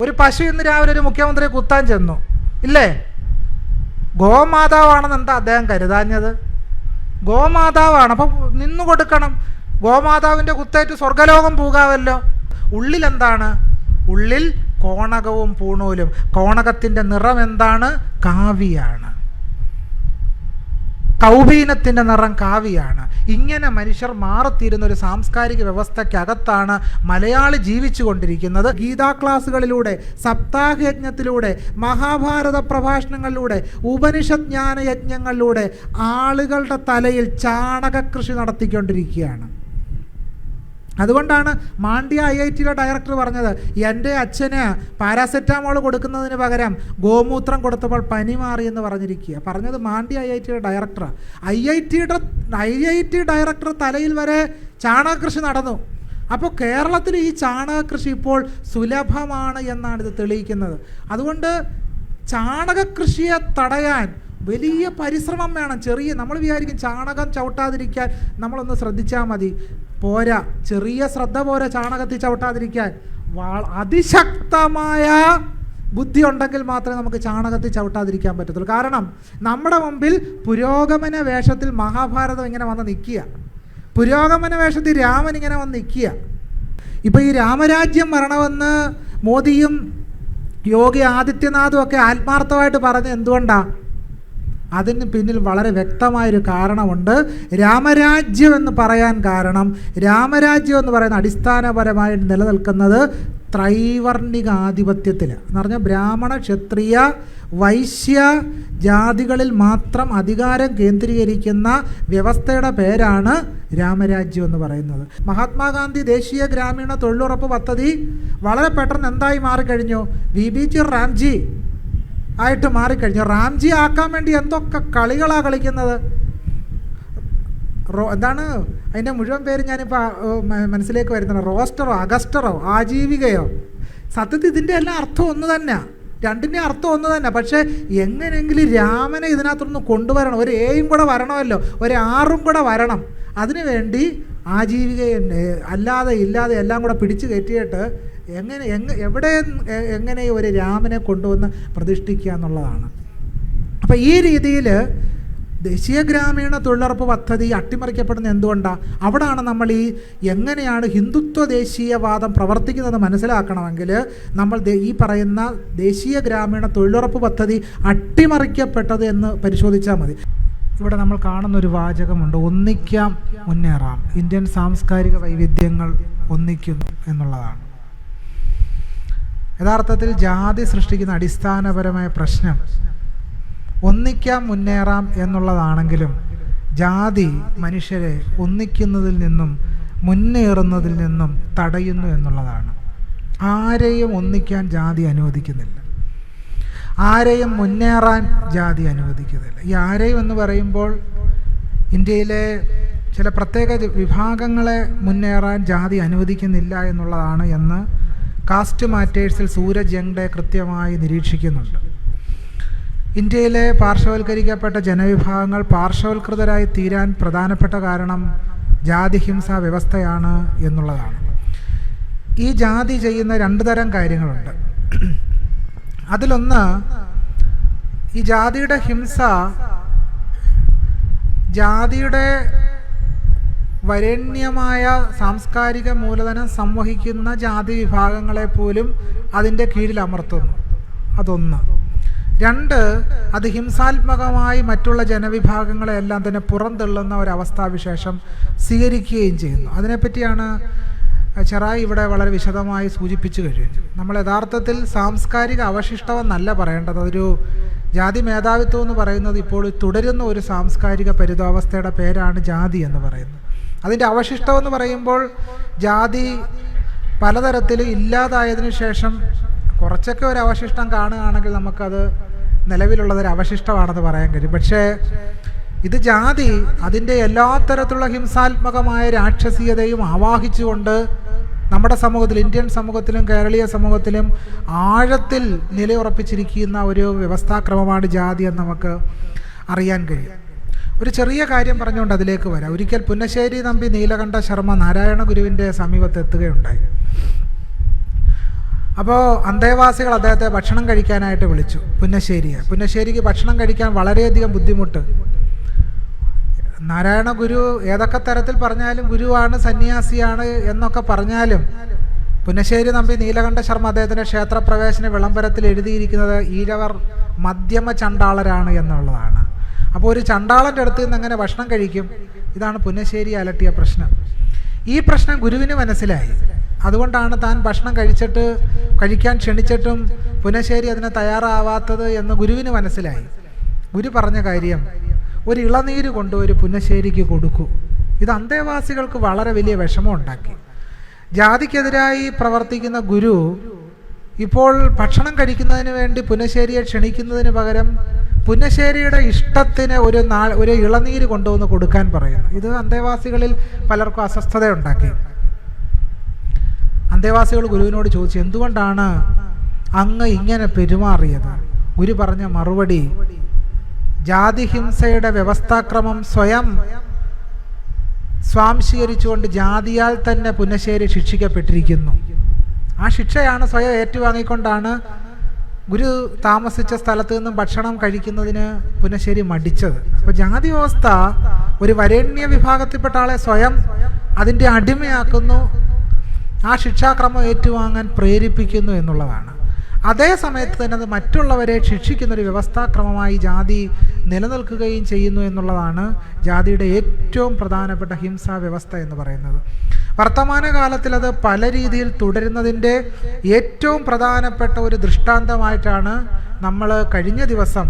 ഒരു പശു ഇന്ന് രാവിലെ ഒരു മുഖ്യമന്ത്രിയെ കുത്താൻ ചെന്നു, ഇല്ലേ? ഗോമാതാവാണെന്ന് എന്താ അദ്ദേഹം കരുതാഞ്ഞത്? ഗോമാതാവാണ്, അപ്പം നിന്നു കൊടുക്കണം. ഗോമാതാവിൻ്റെ കുത്തേറ്റ് സ്വർഗലോകം പോകാമല്ലോ. ഉള്ളിലെന്താണ്? ഉള്ളിൽ കോണകവും പൂണൂലും. കോണകത്തിൻ്റെ നിറം എന്താണ്? കാവിയാണ്. കൗപീനത്തിൻ്റെ നിറം കാവിയാണ്. ഇങ്ങനെ മനുഷ്യർ മാറിത്തീരുന്ന ഒരു സാംസ്കാരിക വ്യവസ്ഥയ്ക്കകത്താണ് മലയാളി ജീവിച്ചു കൊണ്ടിരിക്കുന്നത്. ഗീതാ ക്ലാസുകളിലൂടെ, സപ്താഹയജ്ഞത്തിലൂടെ, മഹാഭാരത പ്രഭാഷണങ്ങളിലൂടെ, ഉപനിഷത് ജ്ഞാന യജ്ഞങ്ങളിലൂടെ ആളുകളുടെ തലയിൽ ചാണകകൃഷി നടത്തിക്കൊണ്ടിരിക്കുകയാണ്. അതുകൊണ്ടാണ് മാണ്ഡ്യ IITയിലെ ഡയറക്ടർ പറഞ്ഞത്, എൻ്റെ അച്ഛന് പാരാസെറ്റാമോൾ കൊടുക്കുന്നതിന് പകരം ഗോമൂത്രം കൊടുത്തപ്പോൾ പനി മാറി എന്ന് പറഞ്ഞത് മാണ്ഡ്യ IITയിലെ ഡയറക്ടറാണ്. IIT ഡയറക്ടർ തലയിൽ വരെ ചാണകകൃഷി നടന്നു. അപ്പോൾ കേരളത്തിൽ ഈ ചാണകകൃഷി ഇപ്പോൾ സുലഭമാണ് എന്നാണ് ഇത് തെളിയിക്കുന്നത്. അതുകൊണ്ട് ചാണകകൃഷിയെ തടയാൻ വലിയ പരിശ്രമം വേണം. നമ്മൾ വിചാരിക്കും ചാണകം ചവിട്ടാതിരിക്കാൻ നമ്മളൊന്ന് ശ്രദ്ധിച്ചാൽ മതി. പോരാ, ചെറിയ ശ്രദ്ധ പോരാ ചാണകത്തിൽ ചവിട്ടാതിരിക്കാൻ. അതിശക്തമായ ബുദ്ധി ഉണ്ടെങ്കിൽ മാത്രമേ നമുക്ക് ചാണകത്തിൽ ചവിട്ടാതിരിക്കാൻ പറ്റത്തുള്ളൂ. കാരണം നമ്മുടെ മുമ്പിൽ പുരോഗമന വേഷത്തിൽ മഹാഭാരതം ഇങ്ങനെ വന്ന് നിൽക്കുക, പുരോഗമന വേഷത്തിൽ രാമൻ ഇങ്ങനെ വന്ന് നിൽക്കുക. ഇപ്പോൾ ഈ രാമരാജ്യം വരണമെന്ന് മോദിയും യോഗി ആദിത്യനാഥും ഒക്കെ ആത്മാർത്ഥമായിട്ട് പറഞ്ഞത് എന്തുകൊണ്ടാണ്? അതിന് പിന്നിൽ വളരെ വ്യക്തമായൊരു കാരണമുണ്ട്. രാമരാജ്യം എന്ന് പറയാൻ കാരണം, രാമരാജ്യം എന്ന് പറയുന്ന അടിസ്ഥാനപരമായി നിലനിൽക്കുന്നത് ത്രൈവർണികാധിപത്യത്തിൽ എന്ന് പറഞ്ഞാൽ ബ്രാഹ്മണ, ക്ഷത്രിയ, വൈശ്യ ജാതികളിൽ മാത്രം അധികാരം കേന്ദ്രീകരിക്കുന്ന വ്യവസ്ഥയുടെ പേരാണ് രാമരാജ്യം എന്ന് പറയുന്നത്. മഹാത്മാഗാന്ധി ദേശീയ ഗ്രാമീണ തൊഴിലുറപ്പ് പദ്ധതി വളരെ പെട്ടെന്ന് എന്തായി മാറിക്കഴിഞ്ഞു? VBG റാംജി ആയിട്ട് മാറിക്കഴിഞ്ഞു. റാംജി ആക്കാൻ വേണ്ടി എന്തൊക്കെ കളികളാണ് കളിക്കുന്നത്. എന്താണ് അതിൻ്റെ മുഴുവൻ പേര് ഞാനിപ്പോൾ മനസ്സിലേക്ക് വരുന്നത്? റോസ്റ്ററോ, അഗസ്റ്ററോ, ആജീവികയോ? സത്യത്തിൽ ഇതിൻ്റെ എല്ലാം അർത്ഥം ഒന്ന് തന്നെ, രണ്ടിൻ്റെ അർത്ഥം ഒന്ന് തന്നെ. പക്ഷേ എങ്ങനെയെങ്കിലും രാമനെ ഇതിനകത്തൊന്ന് കൊണ്ടുവരണം. ഒരു എയും കൂടെ വരണമല്ലോ, ഒരു ആറും കൂടെ വരണം. അതിനുവേണ്ടി ആജീവികയുണ്ട്, അല്ലാതെ ഇല്ലാതെ എല്ലാം കൂടെ പിടിച്ചു കയറ്റിയിട്ട് എങ്ങനെ ഒരു രാമനെ കൊണ്ടുവന്ന് പ്രതിഷ്ഠിക്കുക എന്നുള്ളതാണ്. അപ്പോൾ ഈ രീതിയിൽ ദേശീയ ഗ്രാമീണ തൊഴിലുറപ്പ് പദ്ധതി അട്ടിമറിക്കപ്പെടുന്നത് എന്തുകൊണ്ടാണ്? അവിടാണ് നമ്മൾ എങ്ങനെയാണ് ഹിന്ദുത്വ ദേശീയവാദം പ്രവർത്തിക്കുന്നത് മനസ്സിലാക്കണമെങ്കിൽ നമ്മൾ ഈ പറയുന്ന ദേശീയ ഗ്രാമീണ തൊഴിലുറപ്പ് പദ്ധതി അട്ടിമറിക്കപ്പെട്ടത് എന്ന് പരിശോധിച്ചാൽ മതി. ഇവിടെ നമ്മൾ കാണുന്നൊരു വാചകമുണ്ട്, ഒന്നിക്കാം മുന്നേറാം. ഇന്ത്യൻ സാംസ്കാരിക വൈവിധ്യങ്ങൾ ഒന്നിക്കുന്നു എന്നുള്ളതാണ്. യഥാർത്ഥത്തിൽ ജാതി സൃഷ്ടിക്കുന്ന അടിസ്ഥാനപരമായ പ്രശ്നം ഒന്നിക്കാം മുന്നേറാം എന്നുള്ളതാണെങ്കിലും ജാതി മനുഷ്യരെ ഒന്നിക്കുന്നതിൽ നിന്നും മുന്നേറുന്നതിൽ നിന്നും തടയുന്നു എന്നുള്ളതാണ്. ആരെയും ഒന്നിക്കാൻ ജാതി അനുവദിക്കുന്നില്ല, ആരെയും മുന്നേറാൻ ജാതി അനുവദിക്കുന്നില്ല. ഈ ആരെയും എന്ന് പറയുമ്പോൾ ഇന്ത്യയിലെ ചില പ്രത്യേക വിഭാഗങ്ങളെ മുന്നേറാൻ ജാതി അനുവദിക്കുന്നില്ല എന്നുള്ളതാണ് എന്ന് കാസ്റ്റ് മാറ്റേഴ്സിൽ സൂരജ് യങ്ഡെ കൃത്യമായി നിരീക്ഷിക്കുന്നുണ്ട്. ഇന്ത്യയിലെ പാർശ്വവൽക്കരിക്കപ്പെട്ട ജനവിഭാഗങ്ങൾ പാർശ്വവൽകൃതരായി തീരാൻ പ്രധാനപ്പെട്ട കാരണം ജാതിഹിംസാ വ്യവസ്ഥയാണ് എന്നുള്ളതാണ്. ഈ ജാതി ചെയ്യുന്ന രണ്ട് തരം കാര്യങ്ങളുണ്ട്. അതിലൊന്ന്, ഈ ജാതിയുടെ ഹിംസ ജാതിയുടെ വരേണ്യമായ സാംസ്കാരിക മൂലധനം സംവഹിക്കുന്ന ജാതി വിഭാഗങ്ങളെ പോലും അതിൻ്റെ കീഴിൽ അമർത്തുന്നു. അതൊന്ന്. രണ്ട്, അത് ഹിംസാത്മകമായി മറ്റുള്ള ജനവിഭാഗങ്ങളെ എല്ലാം തന്നെ പുറന്തള്ളുന്ന ഒരവസ്ഥാവിശേഷം സ്വീകരിക്കുകയും ചെയ്യുന്നു. അതിനെപ്പറ്റിയാണ് ചെറായി ഇവിടെ വളരെ വിശദമായി സൂചിപ്പിച്ചു കഴിഞ്ഞു. നമ്മൾ യഥാർത്ഥത്തിൽ സാംസ്കാരിക അവശിഷ്ടമെന്നല്ല പറയേണ്ടത്. അതൊരു ജാതി മേധാവിത്വം എന്ന് പറയുന്നത് ഇപ്പോൾ തുടരുന്ന ഒരു സാംസ്കാരിക പരിതാവസ്ഥയുടെ പേരാണ് ജാതി എന്ന് പറയുന്നത്. അതിൻ്റെ അവശിഷ്ടമെന്ന് പറയുമ്പോൾ ജാതി പലതരത്തിൽ ഇല്ലാതായതിനു ശേഷം കുറച്ചൊക്കെ ഒരു അവശിഷ്ടം കാണുകയാണെങ്കിൽ നമുക്കത് നിലവിലുള്ളതൊരു അവശിഷ്ടമാണെന്ന് പറയാൻ കഴിയും. പക്ഷേ ഇത് ജാതി അതിൻ്റെ എല്ലാ തരത്തിലുള്ള ഹിംസാത്മകമായ രാക്ഷസീയതയും ആവാഹിച്ചുകൊണ്ട് നമ്മുടെ സമൂഹത്തിൽ, ഇന്ത്യൻ സമൂഹത്തിലും കേരളീയ സമൂഹത്തിലും ആഴത്തിൽ നിലയുറപ്പിച്ചിരിക്കുന്ന ഒരു വ്യവസ്ഥാക്രമമാണ് ജാതി എന്ന് നമുക്ക് അറിയാൻ കഴിയും. ഒരു ചെറിയ കാര്യം പറഞ്ഞുകൊണ്ട് അതിലേക്ക് വരാം. ഒരിക്കൽ പുന്നശ്ശേരി നമ്പി നീലകണ്ഠ ശർമ്മ നാരായണ ഗുരുവിൻ്റെ സമീപത്ത് എത്തുകയുണ്ടായി. അപ്പോൾ അന്തേവാസികൾ അദ്ദേഹത്തെ ഭക്ഷണം കഴിക്കാനായിട്ട് വിളിച്ചു. പുന്നശ്ശേരിക്ക് ഭക്ഷണം കഴിക്കാൻ വളരെയധികം ബുദ്ധിമുട്ട്. നാരായണ ഗുരു ഏതൊക്കെ തരത്തിൽ പറഞ്ഞാലും ഗുരുവാണ്, സന്യാസിയാണ് എന്നൊക്കെ പറഞ്ഞാലും പുന്നശ്ശേരി നമ്പി നീലകണ്ഠ ശർമ്മ അദ്ദേഹത്തിൻ്റെ ക്ഷേത്രപ്രവേശന വിളംബരത്തിൽ എഴുതിയിരിക്കുന്നത് ഈഴവർ മധ്യമ ചണ്ടാളരാണ് എന്നുള്ളതാണ്. അപ്പോൾ ഒരു ചണ്ടാളൻ്റെ അടുത്ത് നിന്ന് എങ്ങനെ ഭക്ഷണം കഴിക്കും? ഇതാണ് പുന്നശ്ശേരി അലട്ടിയ പ്രശ്നം. ഈ പ്രശ്നം ഗുരുവിന് മനസ്സിലായി. അതുകൊണ്ടാണ് താൻ ഭക്ഷണം കഴിക്കാൻ ക്ഷണിച്ചിട്ടും പുന്നശ്ശേരി അതിന് തയ്യാറാവാത്തത് എന്ന് ഗുരുവിന് മനസ്സിലായി. ഗുരു പറഞ്ഞ കാര്യം, ഒരു ഇളനീര് കൊണ്ടുപോയി പുന്നശ്ശേരിക്ക് കൊടുക്കൂ. ഇത് അന്തേവാസികൾക്ക് വളരെ വലിയ വിഷമം ഉണ്ടാക്കി. ജാതിക്കെതിരായി പ്രവർത്തിക്കുന്ന ഗുരു ഇപ്പോൾ ഭക്ഷണം കഴിക്കുന്നതിന് വേണ്ടി പുന്നശ്ശേരിയെ ക്ഷണിക്കുന്നതിന് പകരം പുന്നശ്ശേരിയുടെ ഇഷ്ടത്തിന് ഒരു ഇളനീര് കൊണ്ടുവന്ന് കൊടുക്കാൻ പറയുന്നു. ഇത് അന്തേവാസികളിൽ പലർക്കും അസ്വസ്ഥതയുണ്ടാക്കി. അന്തേവാസികൾ ഗുരുവിനോട് ചോദിച്ചു, എന്തുകൊണ്ടാണ് അങ്ങ് ഇങ്ങനെ പെരുമാറിയത്? ഗുരു പറഞ്ഞ മറുപടി, ജാതിഹിംസയുടെ വ്യവസ്ഥാക്രമം സ്വയം സ്വാംശീകരിച്ചുകൊണ്ട് ജാതിയാൽ തന്നെ പുന്നശ്ശേരി ശിക്ഷിക്കപ്പെട്ടിരിക്കുന്നു. ആ ശിക്ഷയാണ് സ്വയം ഏറ്റുവാങ്ങിക്കൊണ്ടാണ് ഗുരു താമസിച്ച സ്ഥലത്ത് നിന്നും ഭക്ഷണം കഴിക്കുന്നതിന് പുന്നശ്ശേരി മടിച്ചത്. അപ്പോൾ ജാതി വ്യവസ്ഥ ഒരു വരേണ്യ വിഭാഗത്തിൽപ്പെട്ട ആളെ സ്വയം അതിൻ്റെ അടിമയാക്കുന്നു, ആ ശിക്ഷാക്രമം ഏറ്റുവാങ്ങാൻ പ്രേരിപ്പിക്കുന്നു എന്നുള്ളതാണ്. അതേ സമയത്ത് തന്നെ അത് മറ്റുള്ളവരെ ശിക്ഷിക്കുന്നൊരു വ്യവസ്ഥാക്രമമായി ജാതി നിലനിൽക്കുകയും ചെയ്യുന്നു എന്നുള്ളതാണ് ജാതിയുടെ ഏറ്റവും പ്രധാനപ്പെട്ട ഹിംസാ വ്യവസ്ഥ എന്ന് പറയുന്നത്. വർത്തമാനകാലത്തിൽ അത് പല രീതിയിൽ തുടരുന്നതിൻ്റെ ഏറ്റവും പ്രധാനപ്പെട്ട ഒരു ദൃഷ്ടാന്തമായിട്ടാണ് നമ്മൾ കഴിഞ്ഞ ദിവസം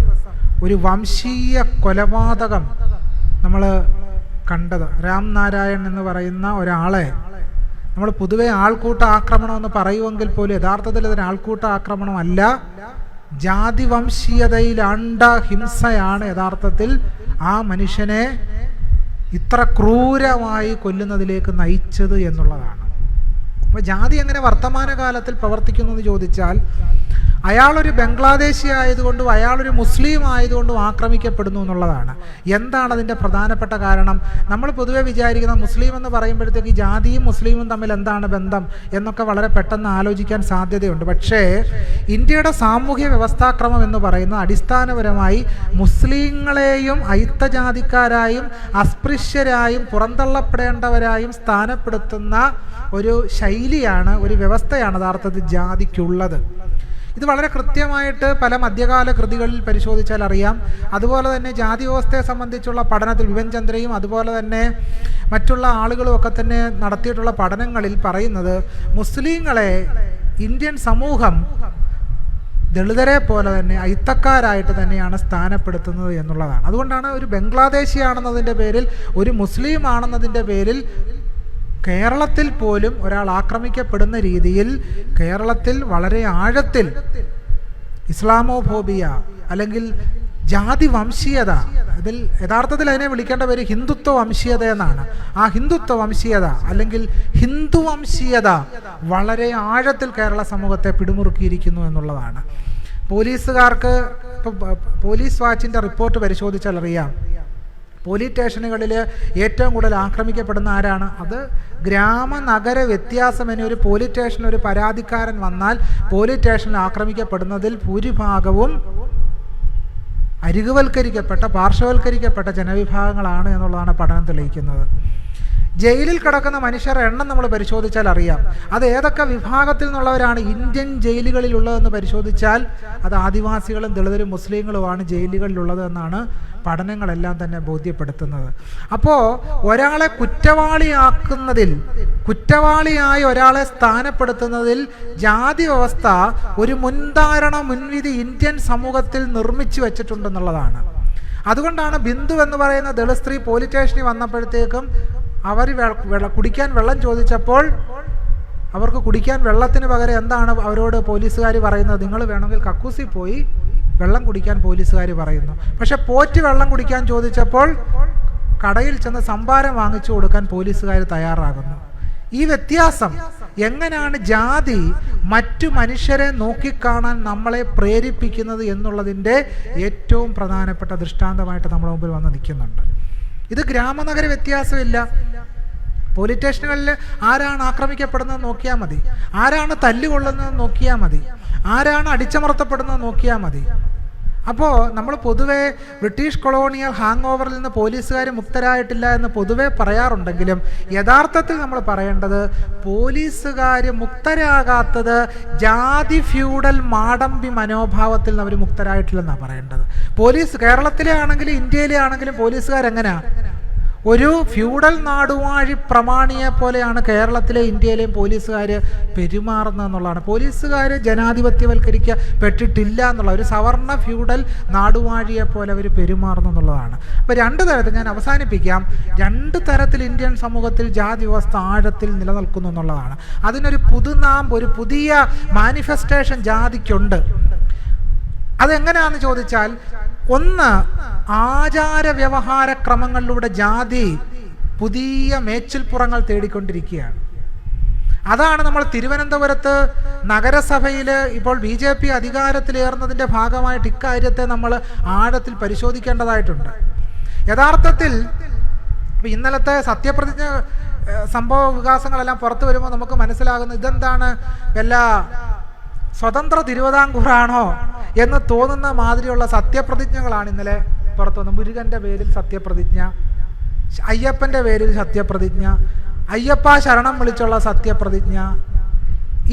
ഒരു വംശീയ കൊലപാതകം നമ്മൾ കണ്ടത്. രാം നാരായൺ എന്ന് പറയുന്ന ഒരാളെ നമ്മൾ പൊതുവെ ആൾക്കൂട്ട ആക്രമണം എന്ന് പറയുമെങ്കിൽ പോലും യഥാർത്ഥത്തിൽ അതിന് ആൾക്കൂട്ട ആക്രമണമല്ല, ജാതി വംശീയതയിൽ അണ്ട ഹിംസയാണ് യഥാർത്ഥത്തിൽ ആ മനുഷ്യനെ ഇത്ര ക്രൂരമായി കൊല്ലുന്നതിലേക്ക് നയിച്ചത് എന്നുള്ളതാണ്. അപ്പോൾ ജാതി എങ്ങനെ വർത്തമാനകാലത്തിൽ പ്രവർത്തിക്കുന്നു എന്ന് ചോദിച്ചാൽ, അയാളൊരു ബംഗ്ലാദേശി ആയതുകൊണ്ടും അയാളൊരു മുസ്ലിം ആയതുകൊണ്ടും ആക്രമിക്കപ്പെടുന്നു എന്നുള്ളതാണ്. എന്താണ് അതിൻ്റെ പ്രധാനപ്പെട്ട കാരണം? നമ്മൾ പൊതുവെ വിചാരിക്കുന്ന മുസ്ലിം എന്ന് പറയുമ്പോഴത്തേക്ക് ജാതിയും മുസ്ലിമും തമ്മിൽ എന്താണ് ബന്ധം എന്നൊക്കെ വളരെ പെട്ടെന്ന് ആലോചിക്കാൻ സാധ്യതയുണ്ട്. പക്ഷേ ഇന്ത്യയുടെ സാമൂഹ്യ വ്യവസ്ഥാക്രമം എന്ന് പറയുന്നത് അടിസ്ഥാനപരമായി മുസ്ലിങ്ങളെയും അയിത്തജാതിക്കാരായും അസ്പൃശ്യരായും പുറന്തള്ളപ്പെടേണ്ടവരായും സ്ഥാനപ്പെടുത്തുന്ന ഒരു ശൈലിയാണ്, ഒരു വ്യവസ്ഥയാണ് യഥാർത്ഥത്തിൽ ജാതിക്കുള്ളത്. ഇത് വളരെ കൃത്യമായിട്ട് പല മധ്യകാല കൃതികളിൽ പരിശോധിച്ചാൽ അറിയാം. അതുപോലെ തന്നെ ജാതി വ്യവസ്ഥയെ സംബന്ധിച്ചുള്ള പഠനത്തിൽ വിപിൻ ചന്ദ്രയും അതുപോലെ തന്നെ മറ്റുള്ള ആളുകളും ഒക്കെ തന്നെ നടത്തിയിട്ടുള്ള പഠനങ്ങളിൽ പറയുന്നത്, മുസ്ലിങ്ങളെ ഇന്ത്യൻ സമൂഹം ദളിതരെ പോലെ തന്നെ അയിത്തക്കാരായിട്ട് തന്നെയാണ് സ്ഥാനപ്പെടുത്തുന്നത് എന്നുള്ളതാണ്. അതുകൊണ്ടാണ് ഒരു ബംഗ്ലാദേശി ആണെന്നതിൻ്റെ പേരിൽ, ഒരു മുസ്ലിം ആണെന്നതിൻ്റെ പേരിൽ കേരളത്തിൽ പോലും ഒരാൾ ആക്രമിക്കപ്പെടുന്ന രീതിയിൽ കേരളത്തിൽ വളരെ ആഴത്തിൽ ഇസ്ലാമോഫോബിയ അല്ലെങ്കിൽ ജാതി വംശീയത, ഇതിൽ യഥാർത്ഥത്തിൽ അതിനെ വിളിക്കേണ്ട പേര് ഹിന്ദുത്വ വംശീയത എന്നാണ്. ആ ഹിന്ദുത്വ വംശീയത അല്ലെങ്കിൽ ഹിന്ദു വംശീയത വളരെ ആഴത്തിൽ കേരള സമൂഹത്തെ പിടിമുറുക്കിയിരിക്കുന്നു എന്നുള്ളതാണ്. പോലീസുകാർക്ക് ഇപ്പോൾ പോലീസ് വാച്ചിൻ്റെ റിപ്പോർട്ട് പരിശോധിച്ചാൽ അറിയാം, പോലീസ് സ്റ്റേഷനുകളിൽ ഏറ്റവും കൂടുതൽ ആക്രമിക്കപ്പെടുന്ന ആരാണ്? അത് ഗ്രാമ നഗര വ്യത്യാസമെന്ന് ഒരു പോലീസ് സ്റ്റേഷനിൽ ഒരു പരാതിക്കാരൻ വന്നാൽ പോലീസ് സ്റ്റേഷനിൽ ആക്രമിക്കപ്പെടുന്നതിൽ ഭൂരിഭാഗവും അരികുവൽക്കരിക്കപ്പെട്ട പാർശ്വവൽക്കരിക്കപ്പെട്ട ജനവിഭാഗങ്ങളാണ് എന്നുള്ളതാണ് പഠനം തെളിയിക്കുന്നത്. ജയിലിൽ കിടക്കുന്ന മനുഷ്യരുടെ എണ്ണം നമ്മൾ പരിശോധിച്ചാൽ അറിയാം, അത് ഏതൊക്കെ വിഭാഗത്തിൽ നിന്നുള്ളവരാണ് ഇന്ത്യൻ ജയിലുകളിലുള്ളതെന്ന് പരിശോധിച്ചാൽ അത് ആദിവാസികളും ദളിതരും മുസ്ലിങ്ങളുമാണ് ജയിലുകളിലുള്ളത് എന്നാണ് പഠനങ്ങളെല്ലാം തന്നെ ബോധ്യപ്പെടുത്തുന്നത്. അപ്പോൾ ഒരാളെ കുറ്റവാളിയാക്കുന്നതിൽ, കുറ്റവാളിയായി ഒരാളെ സ്ഥാനപ്പെടുത്തുന്നതിൽ ജാതി വ്യവസ്ഥ ഒരു മുൻവിധി ഇന്ത്യൻ സമൂഹത്തിൽ നിർമ്മിച്ചു വെച്ചിട്ടുണ്ടെന്നുള്ളതാണ്. അതുകൊണ്ടാണ് ബിന്ദു എന്ന് പറയുന്ന ദളിത് സ്ത്രീ പോലീസ് സ്റ്റേഷനിൽ വന്നപ്പോഴത്തേക്കും അവർ കുടിക്കാൻ വെള്ളം ചോദിച്ചപ്പോൾ അവർക്ക് കുടിക്കാൻ വെള്ളത്തിന് പകരം എന്താണ് അവരോട് പോലീസുകാർ പറയുന്നത്? നിങ്ങൾ വേണമെങ്കിൽ കക്കൂസിൽ പോയി വെള്ളം കുടിക്കാൻ പോലീസുകാർ പറയുന്നു. പക്ഷെ പോറ്റ് വെള്ളം കുടിക്കാൻ ചോദിച്ചപ്പോൾ കടയിൽ ചെന്ന് സംഭാരം വാങ്ങിച്ചു കൊടുക്കാൻ പോലീസുകാർ തയ്യാറാകുന്നു. ഈ വ്യത്യാസം എങ്ങനെയാണ് ജാതി മറ്റു മനുഷ്യരെ നോക്കിക്കാണാൻ നമ്മളെ പ്രേരിപ്പിക്കുന്നത് എന്നുള്ളതിൻ്റെ ഏറ്റവും പ്രധാനപ്പെട്ട ദൃഷ്ടാന്തമായിട്ട് നമ്മുടെ മുമ്പിൽ വന്ന് നിൽക്കുന്നുണ്ട്. ഇത് ഗ്രാമനഗര വ്യത്യാസമില്ല. പോലീസ് സ്റ്റേഷനുകളിൽ ആരാണ് ആക്രമിക്കപ്പെടുന്നത് നോക്കിയാൽ മതി, ആരാണ് തല്ലുകൊള്ളുന്നത് നോക്കിയാൽ മതി, ആരാണ് അടിച്ചമർത്തപ്പെടുന്നത് നോക്കിയാൽ മതി. അപ്പോൾ നമ്മൾ പൊതുവെ ബ്രിട്ടീഷ് കൊളോണിയൽ ഹാങ് ഓവറിൽ നിന്ന് പോലീസുകാർ മുക്തരായിട്ടില്ല എന്ന് പൊതുവെ പറയാറുണ്ടെങ്കിലും യഥാർത്ഥത്തിൽ നമ്മൾ പറയേണ്ടത് പോലീസുകാർ മുക്തരാകാത്തത് ജാതി ഫ്യൂഡൽ മാടമ്പി മനോഭാവത്തിൽ നിന്ന് അവർ മുക്തരായിട്ടില്ലെന്നാണ് പറയേണ്ടത്. പോലീസ് കേരളത്തിലെ ആണെങ്കിലും ഇന്ത്യയിലെ ആണെങ്കിലും പോലീസുകാരെങ്ങനെയാണ്? ഒരു ഫ്യൂഡൽ നാടുവാഴി പ്രമാണിയെ പോലെയാണ് കേരളത്തിലെ ഇന്ത്യയിലെയും പോലീസുകാർ പെരുമാറുന്നത് എന്നുള്ളതാണ്. പോലീസുകാർ ജനാധിപത്യവൽക്കരിക്കപ്പെട്ടിട്ടില്ല എന്നുള്ള ഒരു സവർണ ഫ്യൂഡൽ നാടുവാഴിയെ പോലെ അവർ പെരുമാറുന്നു എന്നുള്ളതാണ്. അപ്പോൾ രണ്ട് തരത്തിൽ ഞാൻ അവസാനിപ്പിക്കാം. രണ്ട് തരത്തിൽ ഇന്ത്യൻ സമൂഹത്തിൽ ജാതി വ്യവസ്ഥ ആഴത്തിൽ നിലനിൽക്കുന്നു എന്നുള്ളതാണ്. അതിനൊരു ഒരു പുതിയ മാനിഫെസ്റ്റേഷൻ ജാതിക്കുണ്ട്. അതെങ്ങനെയാണെന്ന് ചോദിച്ചാൽ, ഒന്ന്, ആചാര വ്യവഹാര ക്രമങ്ങളിലൂടെ ജാതി പുതിയ മേച്ചിൽപ്പുറങ്ങൾ തേടിക്കൊണ്ടിരിക്കുകയാണ്. അതാണ് നമ്മൾ തിരുവനന്തപുരത്ത് നഗരസഭയിൽ ഇപ്പോൾ BJP അധികാരത്തിലേറുന്നതിൻ്റെ ഭാഗമായിട്ട് ഇക്കാര്യത്തെ നമ്മൾ ആഴത്തിൽ പരിശോധിക്കേണ്ടതായിട്ടുണ്ട്. യഥാർത്ഥത്തിൽ ഇന്നലത്തെ സത്യപ്രതിജ്ഞ സംഭവ വികാസങ്ങളെല്ലാം പുറത്തു വരുമ്പോൾ നമുക്ക് മനസ്സിലാകുന്നു ഇതെന്താണ് എല്ലാ സ്വതന്ത്ര തിരുവിതാംകൂറാണോ എന്ന് തോന്നുന്ന മാതിരിയുള്ള സത്യപ്രതിജ്ഞകളാണ് ഇന്നലെ പുറത്തു വന്നത്. മുരുകൻ്റെ പേരിൽ സത്യപ്രതിജ്ഞ, അയ്യപ്പൻ്റെ പേരിൽ സത്യപ്രതിജ്ഞ, അയ്യപ്പ ശരണം വിളിച്ചുള്ള സത്യപ്രതിജ്ഞ.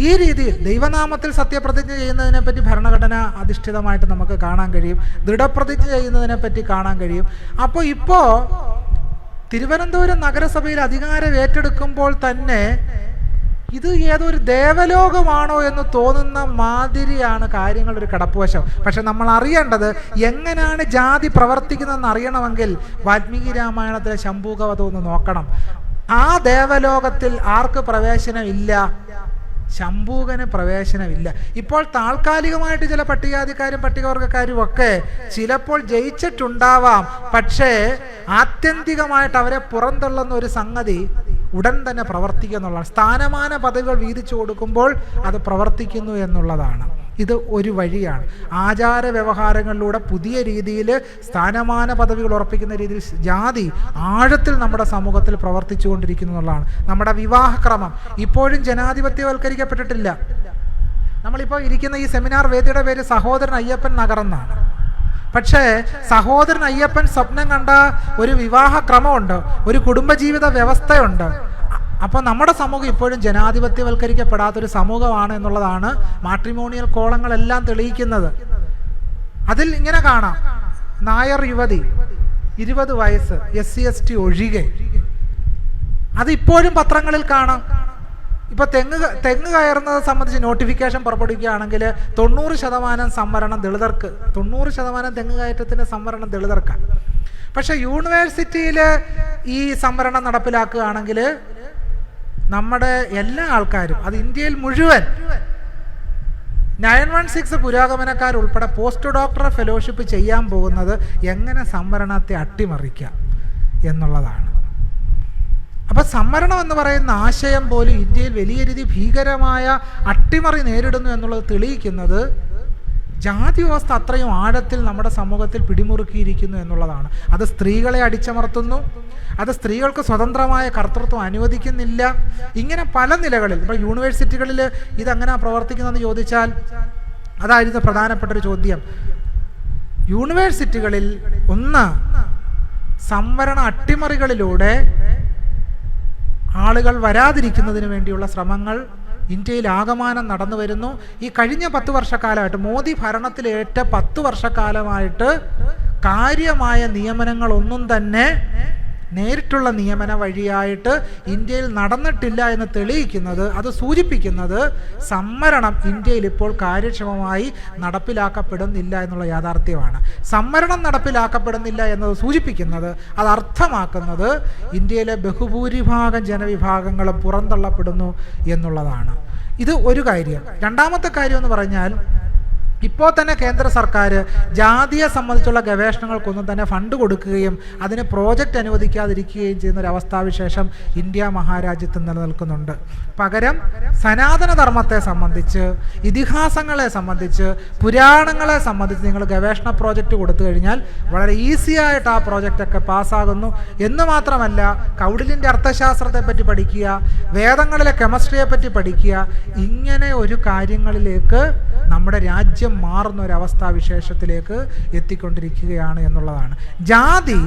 ഈ രീതിയിൽ ദൈവനാമത്തിൽ സത്യപ്രതിജ്ഞ ചെയ്യുന്നതിനെ പറ്റി ഭരണഘടന അധിഷ്ഠിതമായിട്ട് നമുക്ക് കാണാൻ കഴിയും, ദൃഢപ്രതിജ്ഞ ചെയ്യുന്നതിനെ പറ്റി കാണാൻ കഴിയും. അപ്പോൾ ഇപ്പോൾ തിരുവനന്തപുരം നഗരസഭയിൽ അധികാരം ഏറ്റെടുക്കുമ്പോൾ തന്നെ ഇത് ഏതൊരു ദേവലോകമാണോ എന്ന് തോന്നുന്ന മാതിരിയാണ് കാര്യങ്ങളൊരു കിടപ്പുവശം. പക്ഷെ നമ്മൾ അറിയേണ്ടത് എങ്ങനെയാണ് ജാതി പ്രവർത്തിക്കുന്നതെന്ന് അറിയണമെങ്കിൽ വാൽമീകി രാമായണത്തിലെ ശംഭൂകവധം ഒന്ന് നോക്കണം. ആ ദേവലോകത്തിൽ ആർക്ക് പ്രവേശനമില്ല? ശംഭൂകന് പ്രവേശനമില്ല. ഇപ്പോൾ താൽക്കാലികമായിട്ട് ചില പട്ടികജാതിക്കാരും പട്ടികവർഗക്കാരും ഒക്കെ ചിലപ്പോൾ ജയിച്ചിട്ടുണ്ടാവാം. പക്ഷേ ആത്യന്തികമായിട്ട് അവരെ പുറന്തള്ളുന്ന ഒരു സംഗതി ഉടൻ തന്നെ പ്രവർത്തിക്കുക എന്നുള്ളതാണ്. സ്ഥാനമാന പദവികൾ വീതിച്ചു കൊടുക്കുമ്പോൾ അത് പ്രവർത്തിക്കുന്നു എന്നുള്ളതാണ്. ഇത് ഒരു വഴിയാണ്. ആചാര വ്യവഹാരങ്ങളിലൂടെ പുതിയ രീതിയിൽ സ്ഥാനമാന പദവികൾ ഉറപ്പിക്കുന്ന രീതിയിൽ ജാതി ആഴത്തിൽ നമ്മുടെ സമൂഹത്തിൽ പ്രവർത്തിച്ചു കൊണ്ടിരിക്കുന്നു എന്നുള്ളതാണ്. നമ്മുടെ വിവാഹക്രമം ഇപ്പോഴും ജനാധിപത്യവൽക്കരിക്കപ്പെട്ടിട്ടില്ല. നമ്മളിപ്പോൾ ഇരിക്കുന്ന ഈ സെമിനാർ വേദിയുടെ പേര് സഹോദരൻ അയ്യപ്പൻ നഗർ എന്നാണ്. പക്ഷേ സഹോദരൻ അയ്യപ്പൻ സ്വപ്നം കണ്ട ഒരു വിവാഹക്രമമുണ്ട്, ഒരു കുടുംബജീവിത വ്യവസ്ഥയുണ്ട്. അപ്പോൾ നമ്മുടെ സമൂഹം ഇപ്പോഴും ജനാധിപത്യവൽക്കരിക്കപ്പെടാത്തൊരു സമൂഹമാണ് എന്നുള്ളതാണ് മാട്രിമോണിയൽ കോളങ്ങളെല്ലാം തെളിയിക്കുന്നത്. അതിൽ ഇങ്ങനെ കാണാം, നായർ യുവതി 20 വയസ്സ് SC/ST ഒഴികെ, അതിപ്പോഴും പത്രങ്ങളിൽ കാണാം. ഇപ്പോൾ തെങ്ങ് കയറുന്നത് സംബന്ധിച്ച് നോട്ടിഫിക്കേഷൻ പുറപ്പെടുവിക്കുകയാണെങ്കിൽ 90% സംവരണം ദളിതർക്ക്, 90% തെങ്ങ് കയറ്റത്തിൻ്റെ സംവരണം ദളിതർക്കാണ്. പക്ഷേ യൂണിവേഴ്സിറ്റിയിൽ ഈ സംവരണം നടപ്പിലാക്കുകയാണെങ്കിൽ നമ്മുടെ എല്ലാ ആൾക്കാരും, അത് ഇന്ത്യയിൽ മുഴുവൻ 916 പുരോഗമനക്കാരുൾപ്പെടെ പോസ്റ്റ് ഡോക്ടറൽ ഫെലോഷിപ്പ് ചെയ്യാൻ പോകുന്നത് എങ്ങനെ സംവരണത്തെ അട്ടിമറിക്കാം എന്നുള്ളതാണ്. അപ്പോൾ സംവരണം എന്ന് പറയുന്ന ആശയം പോലും ഇന്ത്യയിൽ വലിയ രീതി ഭീകരമായ അട്ടിമറി നേരിടുന്നു എന്നുള്ളത് തെളിയിക്കുന്നത് ജാതി വ്യവസ്ഥ അത്രയും ആഴത്തിൽ നമ്മുടെ സമൂഹത്തിൽ പിടിമുറുക്കിയിരിക്കുന്നു എന്നുള്ളതാണ്. അത് സ്ത്രീകളെ അടിച്ചമർത്തുന്നു, അത് സ്ത്രീകൾക്ക് സ്വതന്ത്രമായ കർത്തൃത്വം അനുവദിക്കുന്നില്ല. ഇങ്ങനെ പല നിലകളിൽ ഇപ്പോൾ യൂണിവേഴ്സിറ്റികളിൽ ഇതെങ്ങനെ പ്രവർത്തിക്കുന്നതെന്ന് ചോദിച്ചാൽ അതായിരുന്നു പ്രധാനപ്പെട്ടൊരു ചോദ്യം. യൂണിവേഴ്സിറ്റികളിൽ ഒന്ന്, സംവരണ അട്ടിമറികളിലൂടെ ആളുകൾ വരാതിരിക്കുന്നതിന് വേണ്ടിയുള്ള ശ്രമങ്ങൾ ഇന്ത്യയിൽ ആകമാനം നടന്നു വരുന്നു. ഈ കഴിഞ്ഞ 10 വർഷക്കാലമായിട്ട്, മോദി ഭരണത്തിലേറ്റ 10 വർഷക്കാലമായിട്ട് കാര്യമായ നിയമനങ്ങളൊന്നും തന്നെ നേരിട്ടുള്ള നിയമന വഴിയായിട്ട് ഇന്ത്യയിൽ നടന്നിട്ടില്ല എന്ന് തെളിയിക്കുന്നത്, അത് സൂചിപ്പിക്കുന്നത് സംവരണം ഇന്ത്യയിൽ ഇപ്പോൾ കാര്യക്ഷമമായി നടപ്പിലാക്കപ്പെടുന്നില്ല എന്നുള്ള യാഥാർത്ഥ്യമാണ്. സംവരണം നടപ്പിലാക്കപ്പെടുന്നില്ല എന്നത് സൂചിപ്പിക്കുന്നത്, അത് അർത്ഥമാക്കുന്നത് ഇന്ത്യയിലെ ബഹുഭൂരിഭാഗം ജനവിഭാഗങ്ങളും പുറന്തള്ളപ്പെടുന്നു എന്നുള്ളതാണ്. ഇത് ഒരു കാര്യം. രണ്ടാമത്തെ കാര്യം എന്ന് പറഞ്ഞാൽ, ഇപ്പോൾ തന്നെ കേന്ദ്ര സർക്കാർ ജാതിയെ സംബന്ധിച്ചുള്ള ഗവേഷണങ്ങൾക്കൊന്നും തന്നെ ഫണ്ട് കൊടുക്കുകയും അതിന് പ്രോജക്റ്റ് അനുവദിക്കാതിരിക്കുകയും ചെയ്യുന്ന ഒരു അവസ്ഥാവിശേഷം ഇന്ത്യ മഹാരാജ്യത്ത് നിലനിൽക്കുന്നുണ്ട്. പകരം സനാതന ധർമ്മത്തെ സംബന്ധിച്ച്, ഇതിഹാസങ്ങളെ സംബന്ധിച്ച്, പുരാണങ്ങളെ സംബന്ധിച്ച് നിങ്ങൾ ഗവേഷണ പ്രോജക്റ്റ് കൊടുത്തു കഴിഞ്ഞാൽ വളരെ ഈസിയായിട്ട് ആ പ്രോജക്റ്റൊക്കെ പാസ്സാകുന്നു. എന്ന് മാത്രമല്ല, കൗടില്യൻ്റെ അർത്ഥശാസ്ത്രത്തെ പറ്റി പഠിക്കുക, വേദങ്ങളിലെ കെമിസ്ട്രിയെ പറ്റി പഠിക്കുക, ഇങ്ങനെ ഒരു കാര്യങ്ങളിലേക്ക് നമ്മുടെ രാജ്യം മാറുന്ന ഒരവസ്ഥാവിശേഷത്തിലേക്ക് എത്തിക്കൊണ്ടിരിക്കുകയാണ് എന്നുള്ളതാണ്. ജാതി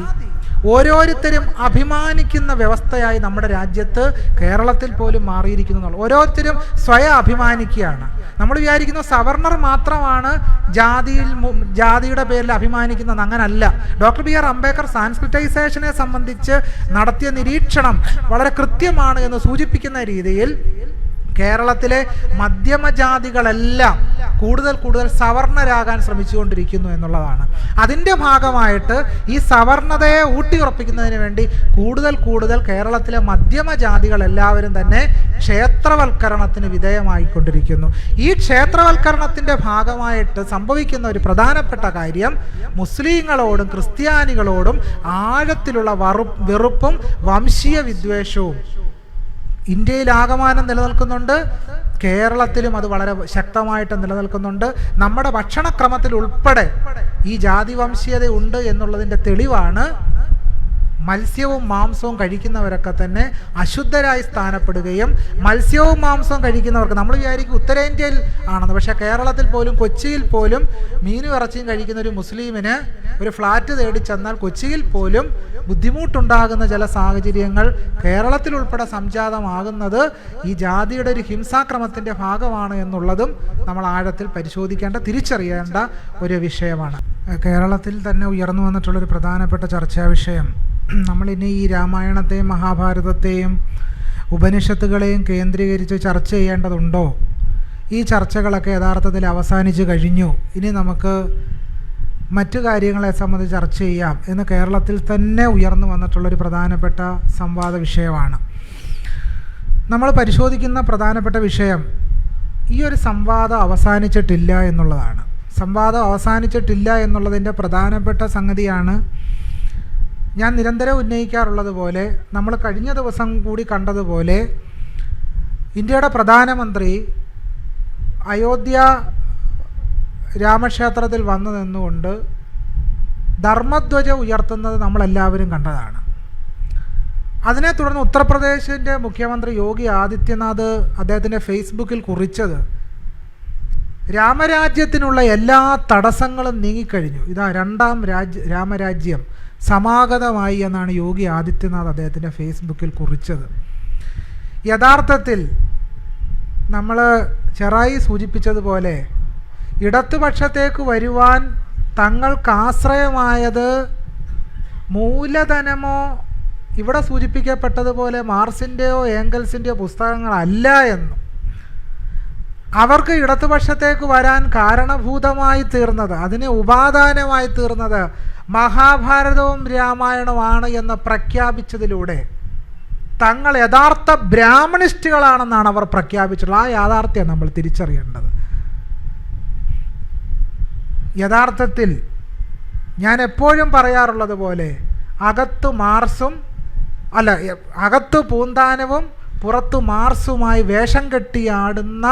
ഓരോരുത്തരും അഭിമാനിക്കുന്ന വ്യവസ്ഥയായി നമ്മുടെ രാജ്യത്ത് കേരളത്തിൽ പോലും മാറിയിരിക്കുന്നു. ഓരോരുത്തരും സ്വയം അഭിമാനിക്കുകയാണ്. നമ്മൾ വിചാരിക്കുന്നു സവർണർ മാത്രമാണ് ജാതിയുടെ പേരിൽ അഭിമാനിക്കുന്നത്. അങ്ങനല്ല. ഡോക്ടർ ബി ആർ അംബേദ്കർ സാൻസ്ക്രിറ്റൈസേഷനെ സംബന്ധിച്ച് നടത്തിയ നിരീക്ഷണം വളരെ കൃത്യമാണ് എന്ന് സൂചിപ്പിക്കുന്ന രീതിയിൽ കേരളത്തിലെ മധ്യമജാതികളെല്ലാം കൂടുതൽ സവർണരാകാൻ ശ്രമിച്ചുകൊണ്ടിരിക്കുന്നു എന്നുള്ളതാണ്. അതിൻ്റെ ഭാഗമായിട്ട് ഈ സവർണതയെ ഊട്ടിയുറപ്പിക്കുന്നതിന് വേണ്ടി കൂടുതൽ കേരളത്തിലെ മധ്യമജാതികൾ എല്ലാവരും തന്നെ ക്ഷേത്രവൽക്കരണത്തിന് വിധേയമായിക്കൊണ്ടിരിക്കുന്നു. ഈ ക്ഷേത്രവൽക്കരണത്തിൻ്റെ ഭാഗമായിട്ട് സംഭവിക്കുന്ന ഒരു പ്രധാനപ്പെട്ട കാര്യം മുസ്ലിങ്ങളോടും ക്രിസ്ത്യാനികളോടും ആഴത്തിലുള്ള വെറുപ്പും വംശീയ വിദ്വേഷവും ഇന്ത്യയിലാകമാനം നിലനിൽക്കുന്നുണ്ട്. കേരളത്തിലും അത് വളരെ ശക്തമായിട്ട് നിലനിൽക്കുന്നുണ്ട്. നമ്മുടെ ഭക്ഷണക്രമത്തിൽ ഉൾപ്പെടെ ഈ ജാതി വംശീയത ഉണ്ട് എന്നുള്ളതിൻ്റെ തെളിവാണ് മത്സ്യവും മാംസവും കഴിക്കുന്നവരൊക്കെ തന്നെ അശുദ്ധരായി സ്ഥാനപ്പെടുകയും മത്സ്യവും മാംസവും കഴിക്കുന്നവർക്ക് നമ്മൾ വിചാരിക്കും ഉത്തരേന്ത്യയിൽ ആണെന്ന്, പക്ഷേ കേരളത്തിൽ പോലും കൊച്ചിയിൽ പോലും മീനും ഇറച്ചിയും കഴിക്കുന്ന ഒരു മുസ്ലിമിന് ഒരു ഫ്ലാറ്റ് തേടി ചെന്നാൽ കൊച്ചിയിൽ പോലും ബുദ്ധിമുട്ടുണ്ടാകുന്ന ചില സാഹചര്യങ്ങൾ കേരളത്തിൽ ഉൾപ്പെടെ സംജാതമാകുന്നത് ഈ ജാതിയുടെ ഒരു ഹിംസാക്രമത്തിൻ്റെ ഭാഗമാണ് എന്നുള്ളതും നമ്മൾ ആഴത്തിൽ പരിശോധിക്കേണ്ട, തിരിച്ചറിയേണ്ട ഒരു വിഷയമാണ്. കേരളത്തിൽ തന്നെ ഉയർന്നു വന്നിട്ടുള്ളൊരു പ്രധാനപ്പെട്ട ചർച്ചാ വിഷയം നമ്മളിനി ഈ രാമായണത്തെയും മഹാഭാരതത്തെയും ഉപനിഷത്തുകളെയും കേന്ദ്രീകരിച്ച് ചർച്ച ചെയ്യേണ്ടതുണ്ടോ? ഈ ചർച്ചകളൊക്കെ യഥാർത്ഥത്തിൽ അവസാനിച്ച് കഴിഞ്ഞു, ഇനി നമുക്ക് മറ്റു കാര്യങ്ങളെ സംബന്ധിച്ച് ചർച്ച ചെയ്യാം എന്ന് കേരളത്തിൽ തന്നെ ഉയർന്നു വന്നിട്ടുള്ളൊരു പ്രധാനപ്പെട്ട സംവാദ വിഷയമാണ്. നമ്മൾ പരിശോധിക്കുന്ന പ്രധാനപ്പെട്ട വിഷയം ഈ ഒരു സംവാദം അവസാനിച്ചിട്ടില്ല എന്നുള്ളതാണ്. സംവാദം അവസാനിച്ചിട്ടില്ല എന്നുള്ളതിൻ്റെ പ്രധാനപ്പെട്ട സംഗതിയാണ് ഞാൻ നിരന്തരം ഉന്നയിക്കാറുള്ളത് പോലെ, നമ്മൾ കഴിഞ്ഞ ദിവസം കൂടി കണ്ടതുപോലെ ഇന്ത്യയുടെ പ്രധാനമന്ത്രി അയോധ്യ രാമക്ഷേത്രത്തിൽ വന്നു നിന്നുകൊണ്ട് ധർമ്മധ്വജ ഉയർത്തുന്നത് നമ്മളെല്ലാവരും കണ്ടതാണ്. അതിനെ തുടർന്ന് ഉത്തർപ്രദേശിൻ്റെ മുഖ്യമന്ത്രി യോഗി ആദിത്യനാഥ് അദ്ദേഹത്തിൻ്റെ ഫേസ്ബുക്കിൽ കുറിച്ചത് രാമരാജ്യത്തിനുള്ള എല്ലാ തടസ്സങ്ങളും നീങ്ങിക്കഴിഞ്ഞു, ഇതാ രണ്ടാം രാമരാജ്യം സമാഗതമായി എന്നാണ് യോഗി ആദിത്യനാഥ് അദ്ദേഹത്തിൻ്റെ ഫേസ്ബുക്കിൽ കുറിച്ചത്. യഥാർത്ഥത്തിൽ നമ്മൾ ചെറായി സൂചിപ്പിച്ചതുപോലെ ഇടതുപക്ഷത്തേക്ക് വരുവാൻ തങ്ങൾക്കാശ്രയമായത് മൂലധനമോ ഇവിടെ സൂചിപ്പിക്കപ്പെട്ടതുപോലെ മാർസിൻ്റെയോ ഏംഗൽസിൻ്റെയോ പുസ്തകങ്ങളല്ല എന്നും അവർക്ക് ഇടതുപക്ഷത്തേക്ക് വരാൻ കാരണഭൂതമായി തീർന്നത്, അതിന് ഉപാദാനമായി തീർന്നത് മഹാഭാരതവും രാമായണവുമാണ് എന്ന് പ്രഖ്യാപിച്ചതിലൂടെ തങ്ങൾ യഥാർത്ഥ ബ്രാഹ്മണിസ്റ്റുകളാണെന്നാണ് അവർ പ്രഖ്യാപിച്ചിട്ടുള്ളത്. ആ യാഥാർത്ഥ്യം നമ്മൾ തിരിച്ചറിയേണ്ടത്. യഥാർത്ഥത്തിൽ ഞാൻ എപ്പോഴും പറയാറുള്ളത് പോലെ അകത്ത് പൂന്താനവും പുറത്തു മാർസുമായി വേഷം കെട്ടിയാടുന്ന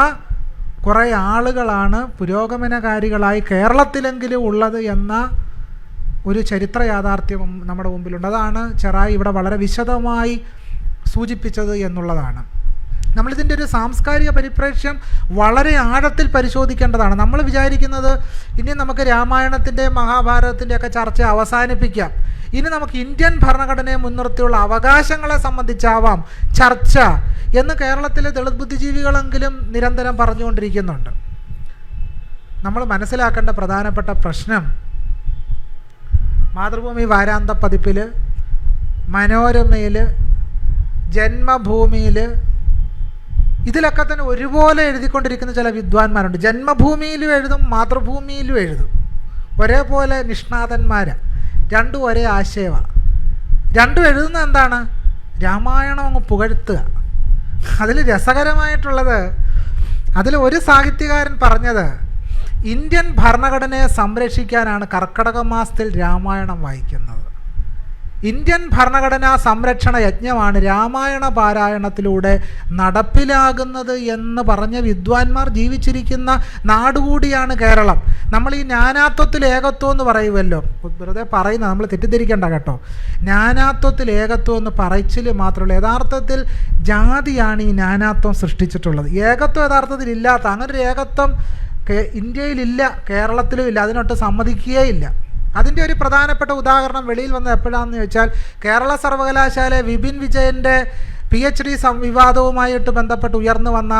കുറേ ആളുകളാണ് പുരോഗമനകാരികളായി കേരളത്തിലെങ്കിലും ഉള്ളത് എന്ന ഒരു ചരിത്ര യാഥാർത്ഥ്യം നമ്മുടെ മുമ്പിലുണ്ട്. അതാണ് ചെറായി ഇവിടെ വളരെ വിശദമായി സൂചിപ്പിച്ചത് എന്നുള്ളതാണ്. നമ്മളിതിൻ്റെ ഒരു സാംസ്കാരിക പരിപ്രേക്ഷ്യം വളരെ ആഴത്തിൽ പരിശോധിക്കേണ്ടതാണ്. നമ്മൾ വിചാരിക്കുന്നത് ഇനി നമുക്ക് രാമായണത്തിൻ്റെയും മഹാഭാരതത്തിൻ്റെയൊക്കെ ചർച്ച അവസാനിപ്പിക്കാം, ഇനി നമുക്ക് ഇന്ത്യൻ ഭരണഘടനയെ മുൻനിർത്തിയുള്ള അവകാശങ്ങളെ സംബന്ധിച്ചാവാം ചർച്ച എന്ന് കേരളത്തിലെ ദളിത് ബുദ്ധിജീവികളെങ്കിലും നിരന്തരം പറഞ്ഞുകൊണ്ടിരിക്കുന്നുണ്ട്. നമ്മൾ മനസ്സിലാക്കേണ്ട പ്രധാനപ്പെട്ട പ്രശ്നം മാതൃഭൂമി വാരാന്ത പതിപ്പിൽ, മനോരമയിൽ, ജന്മഭൂമിയിൽ ഇതിലൊക്കെ തന്നെ ഒരുപോലെ എഴുതിക്കൊണ്ടിരിക്കുന്ന ചില വിദ്വാൻമാരുണ്ട്. ജന്മഭൂമിയിലും എഴുതും, മാതൃഭൂമിയിലും എഴുതും. ഒരേപോലെ നിഷ്ണാതന്മാരാണ്, രണ്ടും ഒരേ ആശയമാണ്. രണ്ടും എഴുതുന്നത് എന്താണ്? രാമായണം അങ്ങ് പുകഴ്ത്തുക. അതിൽ രസകരമായിട്ടുള്ളത്, അതിൽ ഒരു സാഹിത്യകാരൻ പറഞ്ഞത് ഇന്ത്യൻ ഭരണഘടനയെ സംരക്ഷിക്കാനാണ് കർക്കടക മാസത്തിൽ രാമായണം വായിക്കുന്നത്. ഇന്ത്യൻ ഭരണഘടനാ സംരക്ഷണ യജ്ഞമാണ് രാമായണ പാരായണത്തിലൂടെ നടപ്പിലാകുന്നത് എന്ന് പറഞ്ഞ വിദ്വാൻമാർ ജീവിച്ചിരിക്കുന്ന നാടുകൂടിയാണ് കേരളം. നമ്മൾ ഈ നാനാത്വത്തിൽ ഏകത്വം എന്ന് പറയുമല്ലോ, വെറുതെ പറയുന്ന, നമ്മൾ തെറ്റിദ്ധരിക്കേണ്ട കേട്ടോ. നാനാത്വത്തിൽ ഏകത്വം എന്ന് പറച്ചിൽ മാത്രമല്ല, യഥാർത്ഥത്തിൽ ജാതിയാണ് ഈ നാനാത്വം സൃഷ്ടിച്ചിട്ടുള്ളത്. ഏകത്വം യഥാർത്ഥത്തിൽ ഇല്ലാത്ത അങ്ങനെ ഒരു ഏകത്വം ഇന്ത്യയിലില്ല, കേരളത്തിലും ഇല്ല, അതിനൊട്ട് സമ്മതിക്കുകയില്ല. അതിൻ്റെ ഒരു പ്രധാനപ്പെട്ട ഉദാഹരണം വെളിയിൽ വന്നത് എപ്പോഴാണെന്ന് ചോദിച്ചാൽ, കേരള സർവകലാശാല വിപിൻ വിജയൻ്റെ PhD വിവാദവുമായിട്ട് ബന്ധപ്പെട്ട് ഉയർന്നു വന്ന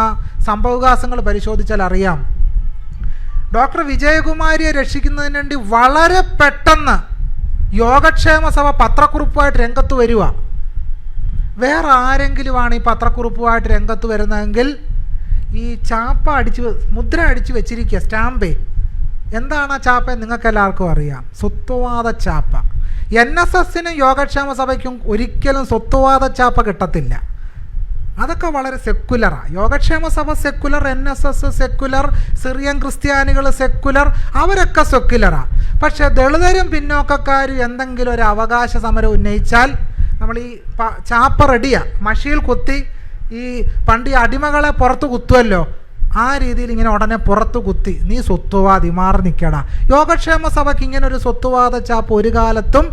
സംഭവവികാസങ്ങൾ പരിശോധിച്ചാൽ അറിയാം. ഡോക്ടർ വിജയകുമാരിയെ രക്ഷിക്കുന്നതിന് വേണ്ടി വളരെ പെട്ടെന്ന് യോഗക്ഷേമ സഭ പത്രക്കുറിപ്പുമായിട്ട് രംഗത്ത് വരിക. വേറെ ആരെങ്കിലുമാണ് ഈ പത്രക്കുറിപ്പുമായിട്ട് രംഗത്ത് വരുന്നതെങ്കിൽ ഈ ചാപ്പ മുദ്ര അടിച്ച് വെച്ചിരിക്കുക, സ്റ്റാമ്പേ. എന്താണ് ആ ചാപ്പ? നിങ്ങൾക്കെല്ലാവർക്കും അറിയാം, സ്വത്വവാദ ചാപ്പ. NSSനും യോഗക്ഷേമ സഭയ്ക്കും ഒരിക്കലും സ്വത്വവാദ ചാപ്പ കിട്ടത്തില്ല. അതൊക്കെ വളരെ സെക്കുലറാണ്. യോഗക്ഷേമ സഭ സെക്കുലർ, NSS സെക്കുലർ, സിറിയൻ ക്രിസ്ത്യാനികൾ സെക്കുലർ, അവരൊക്കെ സെക്കുലറാണ്. പക്ഷേ ദളിതരും പിന്നോക്കക്കാരും എന്തെങ്കിലും ഒരു അവകാശ സമരം ഉന്നയിച്ചാൽ നമ്മൾ ഈ ചാപ്പ റെഡിയാണ്, മഷിയിൽ കുത്തി. ഈ പണ്ട് ഈ അടിമകളെ പുറത്ത് കുത്തുമല്ലോ, ആ രീതിയിൽ ഇങ്ങനെ ഉടനെ പുറത്തു കുത്തി, നീ സ്വത്വവാദി, മാറി നിൽക്കടാ. യോഗക്ഷേമ സഭയ്ക്ക് ഇങ്ങനെ ഒരു സ്വത്വവാദ ചാപ്പ് ഒരു കാലത്തും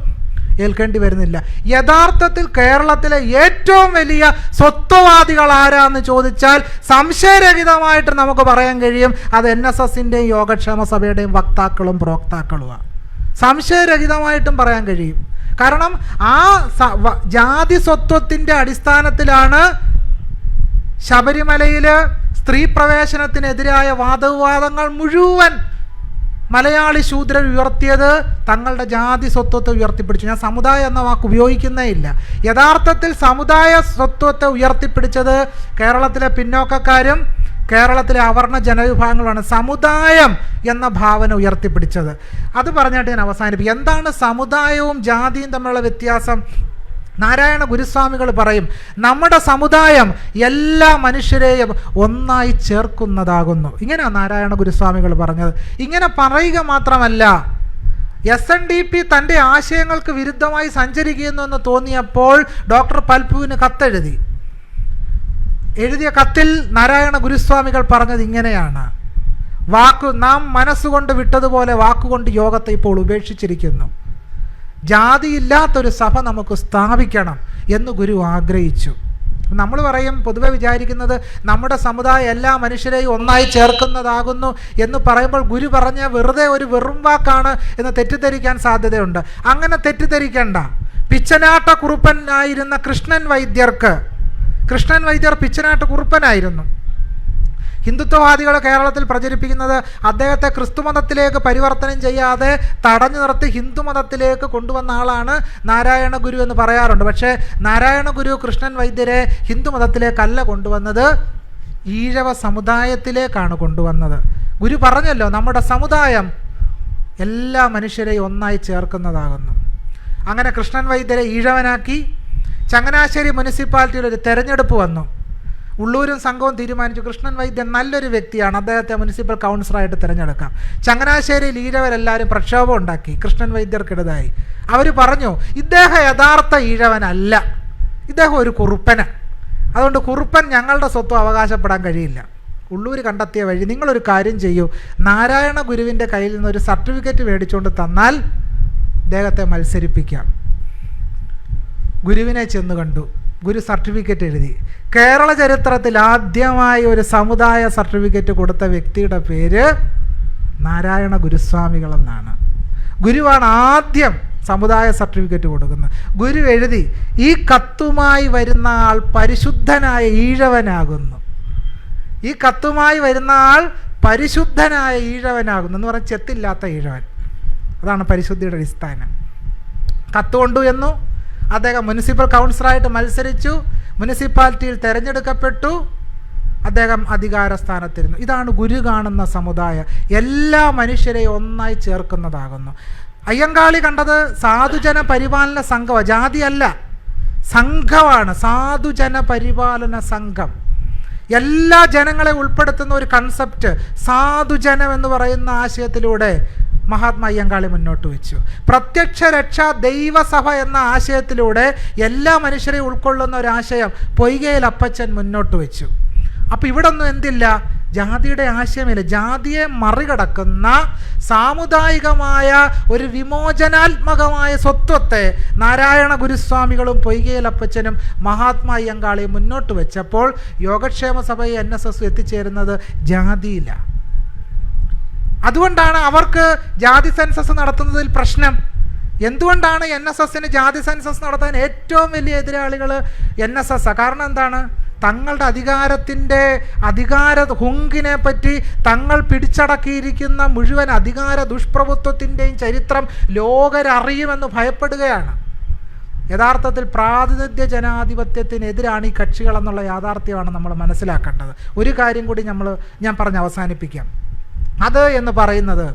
ഏൽക്കേണ്ടി വരുന്നില്ല. യഥാർത്ഥത്തിൽ കേരളത്തിലെ ഏറ്റവും വലിയ സ്വത്വവാദികൾ ആരാന്ന് ചോദിച്ചാൽ സംശയരഹിതമായിട്ട് നമുക്ക് പറയാൻ കഴിയും, അത് NSSൻ്റെയും യോഗക്ഷേമ സഭയുടെയും വക്താക്കളും പ്രോക്താക്കളുമാണ്. സംശയരഹിതമായിട്ടും പറയാൻ കഴിയും. കാരണം ആ ജാതി സ്വത്വത്തിൻ്റെ അടിസ്ഥാനത്തിലാണ് ശബരിമലയിൽ സ്ത്രീ പ്രവേശനത്തിനെതിരായ വാദവിവാദങ്ങൾ മുഴുവൻ മലയാളി ശൂദ്രർ ഉയർത്തിയത്. തങ്ങളുടെ ജാതി സ്വത്വത്തെ ഉയർത്തിപ്പിടിച്ചു. ഞാൻ സമുദായം എന്ന വാക്ക് ഉപയോഗിക്കുന്നേ ഇല്ല. യഥാർത്ഥത്തിൽ സമുദായ സ്വത്വത്തെ ഉയർത്തിപ്പിടിച്ചത് കേരളത്തിലെ പിന്നോക്കക്കാരും കേരളത്തിലെ അവർണ ജനവിഭാഗങ്ങളാണ്. സമുദായം എന്ന ഭാവന ഉയർത്തിപ്പിടിച്ചത്. അത് പറഞ്ഞിട്ട് ഞാൻ അവസാനിപ്പിക്കും. എന്താണ് സമുദായവും ജാതിയും തമ്മിലുള്ള വ്യത്യാസം? നാരായണ ഗുരുസ്വാമികൾ പറയും, നമ്മുടെ സമുദായം എല്ലാ മനുഷ്യരെയും ഒന്നായി ചേർക്കുന്നതാകുന്നു. ഇങ്ങനെയാണ് നാരായണ ഗുരുസ്വാമികൾ പറഞ്ഞത്. ഇങ്ങനെ പറയുക മാത്രമല്ല, SNDP തൻ്റെ ആശയങ്ങൾക്ക് വിരുദ്ധമായി സഞ്ചരിക്കുന്നു എന്ന് തോന്നിയപ്പോൾ ഡോക്ടർ പൽപുവിന് കത്തെഴുതി. എഴുതിയ കത്തിൽ നാരായണ ഗുരുസ്വാമികൾ പറഞ്ഞത് ഇങ്ങനെയാണ്: നാം മനസ്സുകൊണ്ട് വിട്ടതുപോലെ വാക്കുകൊണ്ട് യോഗത്തെ ഇപ്പോൾ ഉപേക്ഷിച്ചിരിക്കുന്നു. ജാതിയില്ലാത്തൊരു സഭ നമുക്ക് സ്ഥാപിക്കണം എന്ന് ഗുരു ആഗ്രഹിച്ചു. നമ്മൾ പറയും, പൊതുവെ വിചാരിക്കുന്നത് നമ്മുടെ സമുദായം എല്ലാ മനുഷ്യരെയും ഒന്നായി ചേർക്കുന്നതാകുന്നു എന്ന് പറയുമ്പോൾ ഗുരു പറഞ്ഞ വെറുതെ ഒരു വെറും വാക്കാണ് എന്ന് തെറ്റിദ്ധരിക്കാൻ സാധ്യതയുണ്ട്. അങ്ങനെ തെറ്റിദ്ധരിക്കേണ്ട. പിച്ചനാട്ട കുറുപ്പനായിരുന്ന കൃഷ്ണൻ വൈദ്യർ പിച്ചനാട്ട കുറുപ്പനായിരുന്നു. ഹിന്ദുത്വവാദികൾ കേരളത്തിൽ പ്രചരിപ്പിക്കുന്നത് അദ്ദേഹത്തെ ക്രിസ്തുമതത്തിലേക്ക് പരിവർത്തനം ചെയ്യാതെ തടഞ്ഞു നിർത്തി ഹിന്ദുമതത്തിലേക്ക് കൊണ്ടുവന്ന ആളാണ് നാരായണ ഗുരു എന്ന് പറയാറുണ്ട്. പക്ഷേ നാരായണ ഗുരു കൃഷ്ണൻ വൈദ്യരെ ഹിന്ദുമതത്തിലേക്കല്ല കൊണ്ടുവന്നത്, ഈഴവ സമുദായത്തിലേക്കാണ് കൊണ്ടുവന്നത്. ഗുരു പറഞ്ഞല്ലോ, നമ്മുടെ സമുദായം എല്ലാ മനുഷ്യരെയും ഒന്നായി ചേർക്കുന്നതാകുന്നു. അങ്ങനെ കൃഷ്ണൻ വൈദ്യരെ ഈഴവനാക്കി. ചങ്ങനാശ്ശേരി മുനിസിപ്പാലിറ്റിയിൽ ഒരു തെരഞ്ഞെടുപ്പ് വന്നു. ഉള്ളൂരും സംഘവും തീരുമാനിച്ചു, കൃഷ്ണൻ വൈദ്യൻ നല്ലൊരു വ്യക്തിയാണ്, അദ്ദേഹത്തെ മുനിസിപ്പൽ കൗൺസിലറായിട്ട് തിരഞ്ഞെടുക്കാം. ചങ്ങനാശ്ശേരിയിൽ ഈഴവരെല്ലാവരും പ്രക്ഷോഭം ഉണ്ടാക്കി, കൃഷ്ണൻ വൈദ്യർക്കിടതായി. അവർ പറഞ്ഞു, ഇദ്ദേഹം യഥാർത്ഥ ഈഴവനല്ല, ഇദ്ദേഹം ഒരു കുറുപ്പന്. അതുകൊണ്ട് കുറുപ്പൻ ഞങ്ങളുടെ സ്വത്ത് അവകാശപ്പെടാൻ കഴിയില്ല. ഉള്ളൂർ കണ്ടെത്തിയ വഴി, നിങ്ങളൊരു കാര്യം ചെയ്യൂ, നാരായണ ഗുരുവിൻ്റെ കയ്യിൽ നിന്നൊരു സർട്ടിഫിക്കറ്റ് മേടിച്ചുകൊണ്ട് തന്നാൽ ഇദ്ദേഹത്തെ മത്സരിപ്പിക്കാം. ഗുരുവിനെ ചെന്ന് കണ്ടു. ഗുരു സർട്ടിഫിക്കറ്റ് എഴുതി. കേരള ചരിത്രത്തിൽ ആദ്യമായി ഒരു സമുദായ സർട്ടിഫിക്കറ്റ് കൊടുത്ത വ്യക്തിയുടെ പേര് നാരായണ ഗുരുസ്വാമികൾ എന്നാണ്. ഗുരുവാണ് ആദ്യം സമുദായ സർട്ടിഫിക്കറ്റ് കൊടുക്കുന്നത്. ഗുരു എഴുതി, ഈ കത്തുമായി വരുന്ന ആൾ പരിശുദ്ധനായ ഈഴവനാകുന്നു. ഈ കത്തുമായി വരുന്ന ആൾ പരിശുദ്ധനായ ഈഴവനാകുന്നു എന്ന് പറഞ്ഞാൽ ചെത്തില്ലാത്ത ഈഴവൻ. അതാണ് പരിശുദ്ധിയുടെ അടിസ്ഥാനം. കത്ത് കൊണ്ടുവന്നു. അദ്ദേഹം മുനിസിപ്പൽ കൗൺസിലറായിട്ട് മത്സരിച്ചു. മുനിസിപ്പാലിറ്റിയിൽ തിരഞ്ഞെടുക്കപ്പെട്ടു. അദ്ദേഹം അധികാര സ്ഥാനത്തിരുന്നു. ഇതാണ് ഗുരു കാണുന്ന സമുദായം, എല്ലാ മനുഷ്യരെയും ഒന്നായി ചേർക്കുന്നതാകുന്നു. അയ്യങ്കാളി കണ്ടത് സാധുജന പരിപാലന സംഘമാണ്, ജാതിയല്ല, സംഘമാണ്. സാധുജന പരിപാലന സംഘം. എല്ലാ ജനങ്ങളെ ഉൾപ്പെടുത്തുന്ന ഒരു കൺസെപ്റ്റ് സാധുജനം എന്ന് പറയുന്ന ആശയത്തിലൂടെ മഹാത്മാ അയ്യങ്കാളി മുന്നോട്ട് വെച്ചു. പ്രത്യക്ഷ രക്ഷ ദൈവസഭ എന്ന ആശയത്തിലൂടെ എല്ലാ മനുഷ്യരെയും ഉൾക്കൊള്ളുന്ന ഒരു ആശയം പൊയ്കയിൽ അപ്പച്ചൻ മുന്നോട്ട് വെച്ചു. അപ്പോൾ ഇവിടെ ഒന്നും എന്തില്ല, ജാതിയുടെ ആശയമില്ല. ജാതിയെ മറികടക്കുന്ന സാമുദായികമായ ഒരു വിമോചനാത്മകമായ സ്വത്വത്തെ നാരായണ ഗുരുസ്വാമികളും പൊയ്കയിൽ അപ്പച്ചനും മഹാത്മാ അയ്യങ്കാളിയും മുന്നോട്ട് വെച്ചപ്പോൾ യോഗക്ഷേമ സഭയെ NSS എത്തിച്ചേരുന്നത് ജാതിയില്ല. അതുകൊണ്ടാണ് അവർക്ക് ജാതി സെൻസസ് നടത്തുന്നതിൽ പ്രശ്നം. എന്തുകൊണ്ടാണ് NSSന് ജാതി സെൻസസ് നടത്താൻ ഏറ്റവും വലിയ എതിരാളികൾ NSS? കാരണം എന്താണ്? തങ്ങളുടെ അധികാര ഹുങ്കിനെ പറ്റി തങ്ങൾ പിടിച്ചടക്കിയിരിക്കുന്ന മുഴുവൻ അധികാര ദുഷ്പ്രഭുത്വത്തിൻ്റെയും ചരിത്രം ലോകരറിയുമെന്ന് ഭയപ്പെടുകയാണ്. യഥാർത്ഥത്തിൽ പ്രാതിനിധ്യ ജനാധിപത്യത്തിനെതിരാണ് ഈ കക്ഷികളെന്നുള്ള യാഥാർത്ഥ്യമാണ് നമ്മൾ മനസ്സിലാക്കേണ്ടത്. ഒരു കാര്യം കൂടി ഞാൻ പറഞ്ഞ് അവസാനിപ്പിക്കാം. അത് എന്ന് പറയുന്നത്,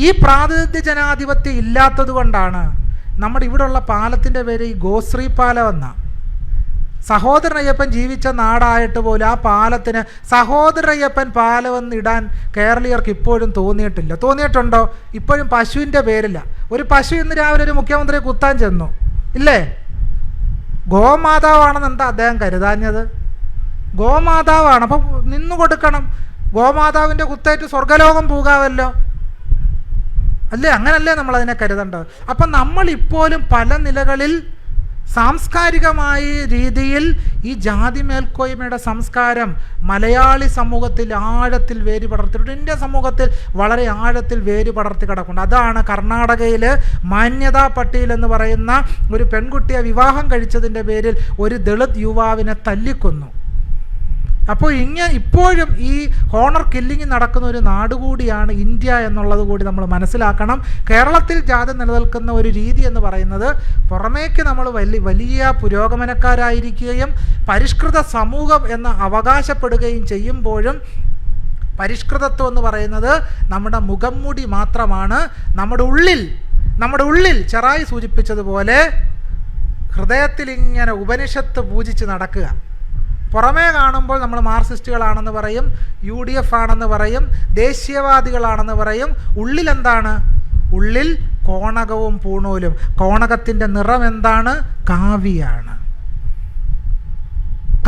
ഈ പ്രാതിനിധ്യ ജനാധിപത്യം ഇല്ലാത്തത് കൊണ്ടാണ് നമ്മുടെ ഇവിടെയുള്ള പാലത്തിൻ്റെ പേര് ഈ ഗോശ്രീ പാലം എന്ന. സഹോദരനയ്യപ്പൻ ജീവിച്ച നാടായിട്ട് പോലും ആ പാലത്തിന് സഹോദരനയ്യപ്പൻ പാലമെന്ന് ഇടാൻ കേരളീയർക്ക് ഇപ്പോഴും തോന്നിയിട്ടില്ല. തോന്നിയിട്ടുണ്ടോ? ഇപ്പോഴും പശുവിൻ്റെ പേരില്ല. ഒരു പശു ഇന്ന് രാവിലെ ഒരു മുഖ്യമന്ത്രിയെ കുത്താൻ ചെന്നു, ഇല്ലേ? ഗോമാതാവാണെന്ന് എന്താ അദ്ദേഹം കരുതാഞ്ഞത്? ഗോമാതാവാണ്, അപ്പം നിന്നു കൊടുക്കണം. ഗോമാതാവിൻ്റെ കുത്തേറ്റ് സ്വർഗലോകം പോകാമല്ലോ, അല്ലേ? അങ്ങനല്ലേ നമ്മളതിനെ കരുതേണ്ടത്. അപ്പം നമ്മളിപ്പോഴും പല നിലകളിൽ സാംസ്കാരികമായ രീതിയിൽ ഈ ജാതി മേൽക്കോയ്മയുടെ സംസ്കാരം മലയാളി സമൂഹത്തിൽ ആഴത്തിൽ വേര് പടർത്തിയിട്ടുണ്ട്. ഇന്ത്യൻ സമൂഹത്തിൽ വളരെ ആഴത്തിൽ വേര് പടർത്തി കിടക്കുന്നുണ്ട്. അതാണ് കർണാടകയിൽ മാന്യതാ പട്ടീൽ എന്ന് പറയുന്ന ഒരു പെൺകുട്ടിയെ വിവാഹം കഴിച്ചതിൻ്റെ പേരിൽ ഒരു ദളിത് യുവാവിനെ തല്ലിക്കൊന്നു. അപ്പോൾ ഇപ്പോഴും ഈ ഹോണർ കില്ലിങ് നടക്കുന്ന ഒരു നാടുകൂടിയാണ് ഇന്ത്യ എന്നുള്ളത് കൂടി നമ്മൾ മനസ്സിലാക്കണം. കേരളത്തിൽ ജാതി നിലനിൽക്കുന്ന ഒരു രീതി എന്ന് പറയുന്നത്, പുറമേക്ക് നമ്മൾ വലിയ പുരോഗമനക്കാരായിരിക്കുകയും പരിഷ്കൃത സമൂഹം എന്ന് അവകാശപ്പെടുകയും ചെയ്യുമ്പോഴും പരിഷ്കൃതത്വം എന്ന് പറയുന്നത് നമ്മുടെ മുഖംമൂടി മാത്രമാണ്. നമ്മുടെ ഉള്ളിൽ ചെറായി സൂചിപ്പിച്ചതുപോലെ ഹൃദയത്തിൽ ഇങ്ങനെ ഉപനിഷത്ത് പൂജിച്ച് നടക്കുക. പുറമേ കാണുമ്പോൾ നമ്മൾ മാർക്സിസ്റ്റുകളാണെന്ന് പറയും, UDF ആണെന്ന് പറയും, ദേശീയവാദികളാണെന്ന് പറയും. ഉള്ളിലെന്താണ്? ഉള്ളിൽ കോണകവും പൂണൂലും. കോണകത്തിൻ്റെ നിറം എന്താണ്? കാവിയാണ്.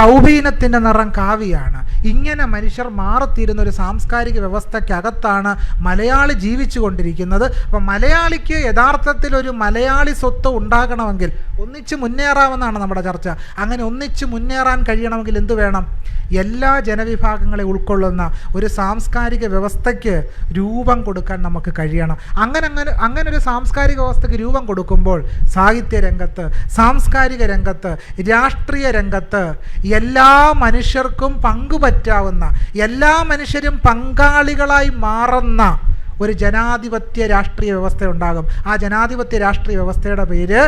കൗപീനത്തിൻ്റെ നിറം കാവിയാണ്. ഇങ്ങനെ മനുഷ്യർ മാറിത്തീരുന്ന ഒരു സാംസ്കാരിക വ്യവസ്ഥയ്ക്കകത്താണ് മലയാളി ജീവിച്ചു കൊണ്ടിരിക്കുന്നത്. അപ്പം മലയാളിക്ക് യഥാർത്ഥത്തിൽ ഒരു മലയാളി സ്വത്ത് ഉണ്ടാകണമെങ്കിൽ ഒന്നിച്ച് മുന്നേറാമെന്നാണ് നമ്മുടെ ചർച്ച. അങ്ങനെ ഒന്നിച്ച് മുന്നേറാൻ കഴിയണമെങ്കിൽ എന്ത് വേണം? എല്ലാ ജനവിഭാഗങ്ങളെ ഉൾക്കൊള്ളുന്ന ഒരു സാംസ്കാരിക വ്യവസ്ഥയ്ക്ക് രൂപം കൊടുക്കാൻ നമുക്ക് കഴിയണം. അങ്ങനെ ഒരു സാംസ്കാരിക വ്യവസ്ഥയ്ക്ക് രൂപം കൊടുക്കുമ്പോൾ സാഹിത്യ രംഗത്ത്, സാംസ്കാരിക രംഗത്ത്, രാഷ്ട്രീയ രംഗത്ത് എല്ലാ മനുഷ്യർക്കും പങ്കുപറ്റാവുന്ന, എല്ലാ മനുഷ്യരും പങ്കാളികളായി മാറുന്ന ഒരു ജനാധിപത്യ രാഷ്ട്രീയ വ്യവസ്ഥ ഉണ്ടാകും. ആ ജനാധിപത്യ രാഷ്ട്രീയ വ്യവസ്ഥയുടെ പേര്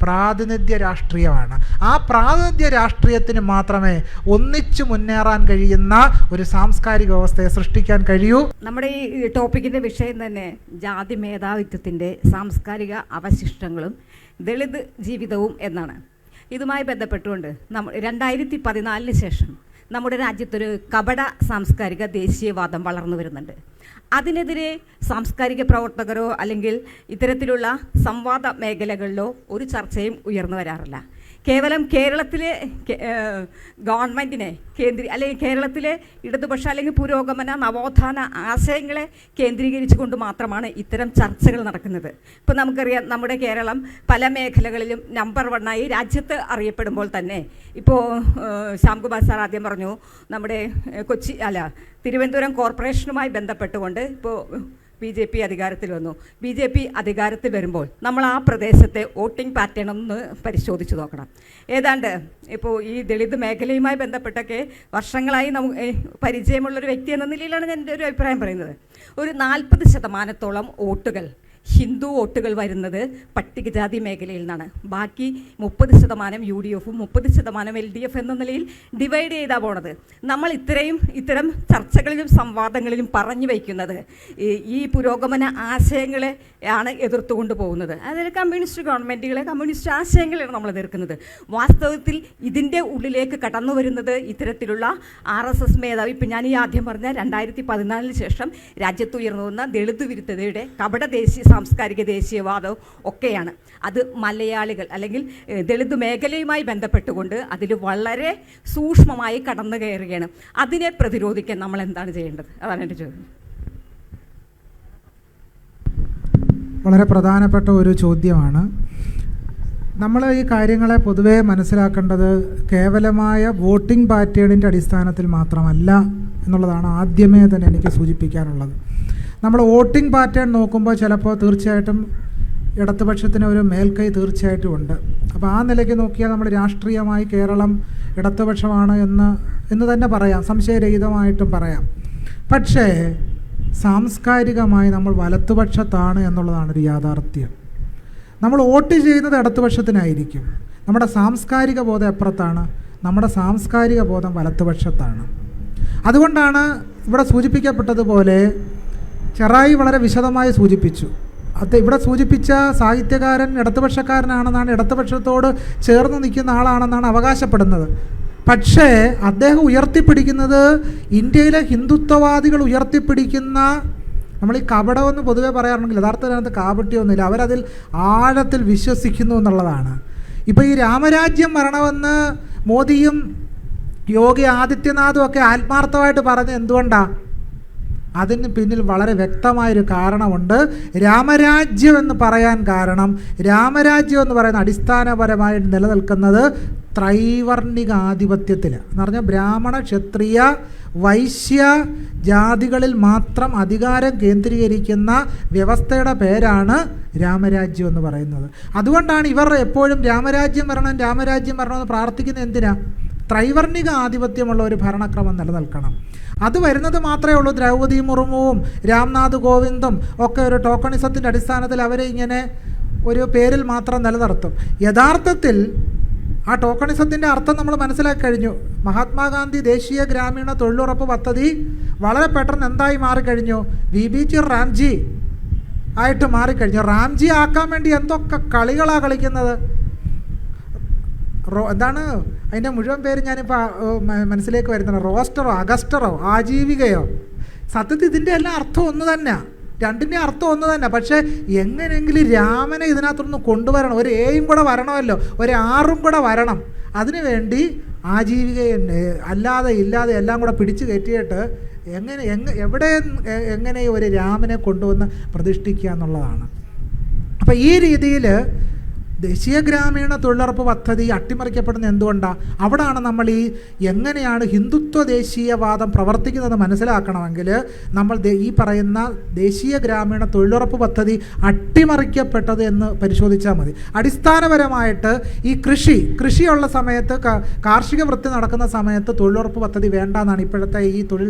പ്രാതിനിധ്യ രാഷ്ട്രീയമാണ്. ആ പ്രാതിനിധ്യ രാഷ്ട്രീയത്തിന് മാത്രമേ ഒന്നിച്ചു മുന്നേറാൻ കഴിയുന്ന ഒരു സാംസ്കാരിക വ്യവസ്ഥയെ സൃഷ്ടിക്കാൻ കഴിയൂ. നമ്മുടെ ഈ ടോപ്പിക്കിൻ്റെ വിഷയം തന്നെ ജാതി മേധാവിത്വത്തിൻ്റെ സാംസ്കാരിക അവശിഷ്ടങ്ങളും ദളിത് ജീവിതവും എന്നാണ്. ഇതുമായി ബന്ധപ്പെട്ടുകൊണ്ട് 2014 ശേഷം നമ്മുടെ രാജ്യത്തൊരു കപട സാംസ്കാരിക ദേശീയവാദം വളർന്നു വരുന്നുണ്ട്. അതിനെതിരെ സാംസ്കാരിക പ്രവർത്തകരോ അല്ലെങ്കിൽ ഇത്തരത്തിലുള്ള സംവാദ മേഖലകളിലോ ഒരു ചർച്ചയും ഉയർന്നു വരാറില്ല. കേവലം കേരളത്തിലെ ഗവൺമെൻറ്റിനെ അല്ലെങ്കിൽ കേരളത്തിലെ ഇടതുപക്ഷ അല്ലെങ്കിൽ പുരോഗമന നവോത്ഥാന ആശയങ്ങളെ കേന്ദ്രീകരിച്ചുകൊണ്ട് മാത്രമാണ് ഇത്തരം ചർച്ചകൾ നടക്കുന്നത്. ഇപ്പോൾ നമുക്കറിയാം, നമ്മുടെ കേരളം പല മേഖലകളിലും നമ്പർ 1 രാജ്യത്ത് അറിയപ്പെടുമ്പോൾ തന്നെ ഇപ്പോൾ ശ്യാംകുമാർ സാർ ആദ്യം പറഞ്ഞു, നമ്മുടെ തിരുവനന്തപുരം കോർപ്പറേഷനുമായി ബന്ധപ്പെട്ടുകൊണ്ട് ഇപ്പോൾ BJP അധികാരത്തിൽ വന്നു. BJP അധികാരത്തിൽ വരുമ്പോൾ നമ്മൾ ആ പ്രദേശത്തെ വോട്ടിംഗ് പാറ്റേൺ ഒന്ന് പരിശോധിച്ച് നോക്കണം. ഏതാണ്ട് ഇപ്പോൾ ഈ ദളിത് മേഖലയുമായി ബന്ധപ്പെട്ടൊക്കെ വർഷങ്ങളായി നമുക്ക് പരിചയമുള്ളൊരു വ്യക്തി എന്ന നിലയിലാണ് ഞാൻ എൻ്റെ ഒരു അഭിപ്രായം പറയുന്നത്. ഒരു 40% വോട്ടുകൾ ഹിന്ദു വോട്ടുകൾ വരുന്നത് പട്ടികജാതി മേഖലയിൽ നിന്നാണ്. ബാക്കി 30% UDF-ഉം 30% LDF എന്ന നിലയിൽ ഡിവൈഡ് ചെയ്താൽ പോണത്. നമ്മൾ ഇത്തരം ചർച്ചകളിലും സംവാദങ്ങളിലും പറഞ്ഞു വയ്ക്കുന്നത് ഈ പുരോഗമന ആശയങ്ങളെ ആണ് എതിർത്തുകൊണ്ട് പോകുന്നത്. അതായത് കമ്മ്യൂണിസ്റ്റ് ഗവൺമെൻറ്റുകളെ, കമ്മ്യൂണിസ്റ്റ് ആശയങ്ങളെയാണ് നമ്മൾ എതിർക്കുന്നത്. വാസ്തവത്തിൽ ഇതിൻ്റെ ഉള്ളിലേക്ക് കടന്നു വരുന്നത് ഇത്തരത്തിലുള്ള RSS മേധാവി, ഇപ്പം ഞാൻ ഈ ആദ്യം പറഞ്ഞ 2014 ശേഷം രാജ്യത്ത് ഉയർന്നു വന്ന ദളിത് വിരുദ്ധതയുടെ കപട സാംസ്കാരിക ദേശീയവാദവും ഒക്കെയാണ്. അത് മലയാളികൾ അല്ലെങ്കിൽ ദളിത് മേഖലയുമായി ബന്ധപ്പെട്ടുകൊണ്ട് അതിൽ വളരെ സൂക്ഷ്മമായി കടന്നു കയറുകയാണ്. അതിനെ പ്രതിരോധിക്കാൻ നമ്മൾ എന്താണ് ചെയ്യേണ്ടത്? അതാണ് എൻ്റെ ചോദ്യം. വളരെ പ്രധാനപ്പെട്ട ഒരു ചോദ്യമാണ്. നമ്മൾ ഈ കാര്യങ്ങളെ പൊതുവെ മനസ്സിലാക്കേണ്ടത് കേവലമായ വോട്ടിംഗ് പാറ്റേണിൻ്റെ അടിസ്ഥാനത്തിൽ മാത്രമല്ല എന്നുള്ളതാണ് ആദ്യമേ തന്നെ എനിക്ക് സൂചിപ്പിക്കാനുള്ളത്. നമ്മൾ വോട്ടിംഗ് പാറ്റേൺ നോക്കുമ്പോൾ ചിലപ്പോൾ തീർച്ചയായിട്ടും ഇടതുപക്ഷത്തിന് ഒരു മേൽക്കൈ തീർച്ചയായിട്ടും ഉണ്ട്. അപ്പോൾ ആ നിലയ്ക്ക് നോക്കിയാൽ നമ്മൾ രാഷ്ട്രീയമായി കേരളം ഇടതുപക്ഷമാണ് എന്ന് തന്നെ പറയാം, സംശയരഹിതമായിട്ടും പറയാം. പക്ഷേ സാംസ്കാരികമായി നമ്മൾ വലത്തുപക്ഷത്താണ് എന്നുള്ളതാണ് ഒരു യാഥാർത്ഥ്യം. നമ്മൾ വോട്ട് ചെയ്യുന്നത് ഇടതുപക്ഷത്തിനായിരിക്കും, നമ്മുടെ സാംസ്കാരിക ബോധം എപ്പുറത്താണ്? നമ്മുടെ സാംസ്കാരിക ബോധം വലത്തുപക്ഷത്താണ്. അതുകൊണ്ടാണ് ഇവിടെ സൂചിപ്പിക്കപ്പെട്ടതുപോലെ ചെറായി വളരെ വിശദമായി സൂചിപ്പിച്ചു. ഇവിടെ സൂചിപ്പിച്ച സാഹിത്യകാരൻ ഇടതുപക്ഷക്കാരനാണെന്നാണ്, ഇടതുപക്ഷത്തോട് ചേർന്ന് നിൽക്കുന്ന ആളാണെന്നാണ് അവകാശപ്പെടുന്നത്. പക്ഷേ അദ്ദേഹം ഉയർത്തിപ്പിടിക്കുന്നത് ഇന്ത്യയിലെ ഹിന്ദുത്വവാദികൾ ഉയർത്തിപ്പിടിക്കുന്ന, നമ്മൾ ഈ കപടമെന്ന് പൊതുവെ പറയാറുണ്ടെങ്കിൽ യഥാർത്ഥത്തിനകത്ത് കാപട്യമൊന്നുമില്ല, അവരതിൽ ആഴത്തിൽ വിശ്വസിക്കുന്നു എന്നുള്ളതാണ്. ഇപ്പോൾ ഈ രാമരാജ്യം വരണമെന്ന് മോദിയും യോഗി ആദിത്യനാഥും ഒക്കെ ആത്മാർത്ഥമായിട്ട് പറഞ്ഞത് എന്തുകൊണ്ടാണ്? അതിന് പിന്നിൽ വളരെ വ്യക്തമായൊരു കാരണമുണ്ട്. രാമരാജ്യം എന്ന് പറയാൻ കാരണം, രാമരാജ്യം എന്ന് പറയുന്ന അടിസ്ഥാനപരമായിട്ട് നിലനിൽക്കുന്നത് ത്രൈവർണിക ആധിപത്യത്തിൽ എന്ന് പറഞ്ഞാൽ ബ്രാഹ്മണ, ക്ഷത്രിയ, വൈശ്യ ജാതികളിൽ മാത്രം അധികാരം കേന്ദ്രീകരിക്കുന്ന വ്യവസ്ഥയുടെ പേരാണ് രാമരാജ്യം എന്ന് പറയുന്നത്. അതുകൊണ്ടാണ് ഇവർ എപ്പോഴും രാമരാജ്യം വരണം, രാമരാജ്യം വരണമെന്ന് പ്രാർത്ഥിക്കുന്നത്. എന്തിനാ? ത്രൈവർണിക ആധിപത്യമുള്ള ഒരു ഭരണക്രമം നിലനിൽക്കണം. അത് വരുന്നത് മാത്രമേ ഉള്ളൂ. ദ്രൗപദി മുർമുവും രാംനാഥ് കോവിന്ദും ഒക്കെ ഒരു ടോക്കണിസത്തിൻ്റെ അടിസ്ഥാനത്തിൽ അവരെ ഇങ്ങനെ ഒരു പേരിൽ മാത്രം നിലനിർത്തും. യഥാർത്ഥത്തിൽ ആ ടോക്കണിസത്തിൻ്റെ അർത്ഥം നമ്മൾ മനസ്സിലാക്കി കഴിഞ്ഞു. മഹാത്മാഗാന്ധി ദേശീയ ഗ്രാമീണ തൊഴിലുറപ്പ് പദ്ധതി വളരെ പെട്ടെന്ന് എന്തായി മാറിക്കഴിഞ്ഞു? VBG റാംജി ആയിട്ട് മാറിക്കഴിഞ്ഞു. റാംജി ആക്കാൻ വേണ്ടി എന്തൊക്കെ കളികളാണ് കളിക്കുന്നത്. എന്താണ് അതിൻ്റെ മുഴുവൻ പേര് ഞാനിപ്പോൾ മനസ്സിലേക്ക് വരുന്നത്? റോസ്റ്ററോ, അഗസ്റ്ററോ, ആജീവികയോ? സത്യത്തിൽ ഇതിൻ്റെ എല്ലാം അർത്ഥം ഒന്ന് തന്നെ, രണ്ടിൻ്റെ അർത്ഥം ഒന്ന് തന്നെ. പക്ഷേ എങ്ങനെയെങ്കിലും രാമനെ ഇതിനകത്തൊന്ന് കൊണ്ടുവരണം. ഒരു എയും കൂടെ വരണമല്ലോ, ഒരു ആറും കൂടെ വരണം. അതിനുവേണ്ടി ആജീവികയും അല്ലാതെ ഇല്ലാതെ എല്ലാം കൂടെ പിടിച്ചു കയറ്റിയിട്ട് എങ്ങനെ ഒരു രാമനെ കൊണ്ടുവന്ന് പ്രതിഷ്ഠിക്കുക എന്നുള്ളതാണ്. അപ്പോൾ ഈ രീതിയിൽ ദേശീയ ഗ്രാമീണ തൊഴിലുറപ്പ് പദ്ധതി അട്ടിമറിക്കപ്പെടുന്നത് എന്തുകൊണ്ടാണ്? അവിടാണ് നമ്മൾ എങ്ങനെയാണ് ഹിന്ദുത്വ ദേശീയവാദം പ്രവർത്തിക്കുന്നത് മനസ്സിലാക്കണമെങ്കിൽ നമ്മൾ ഈ പറയുന്ന ദേശീയ ഗ്രാമീണ തൊഴിലുറപ്പ് പദ്ധതി അട്ടിമറിക്കപ്പെട്ടത് എന്ന് പരിശോധിച്ചാൽ മതി. അടിസ്ഥാനപരമായിട്ട് ഈ കൃഷിയുള്ള സമയത്ത്, കാർഷിക വൃത്തി നടക്കുന്ന സമയത്ത് തൊഴിലുറപ്പ് പദ്ധതി വേണ്ടെന്നാണ് ഇപ്പോഴത്തെ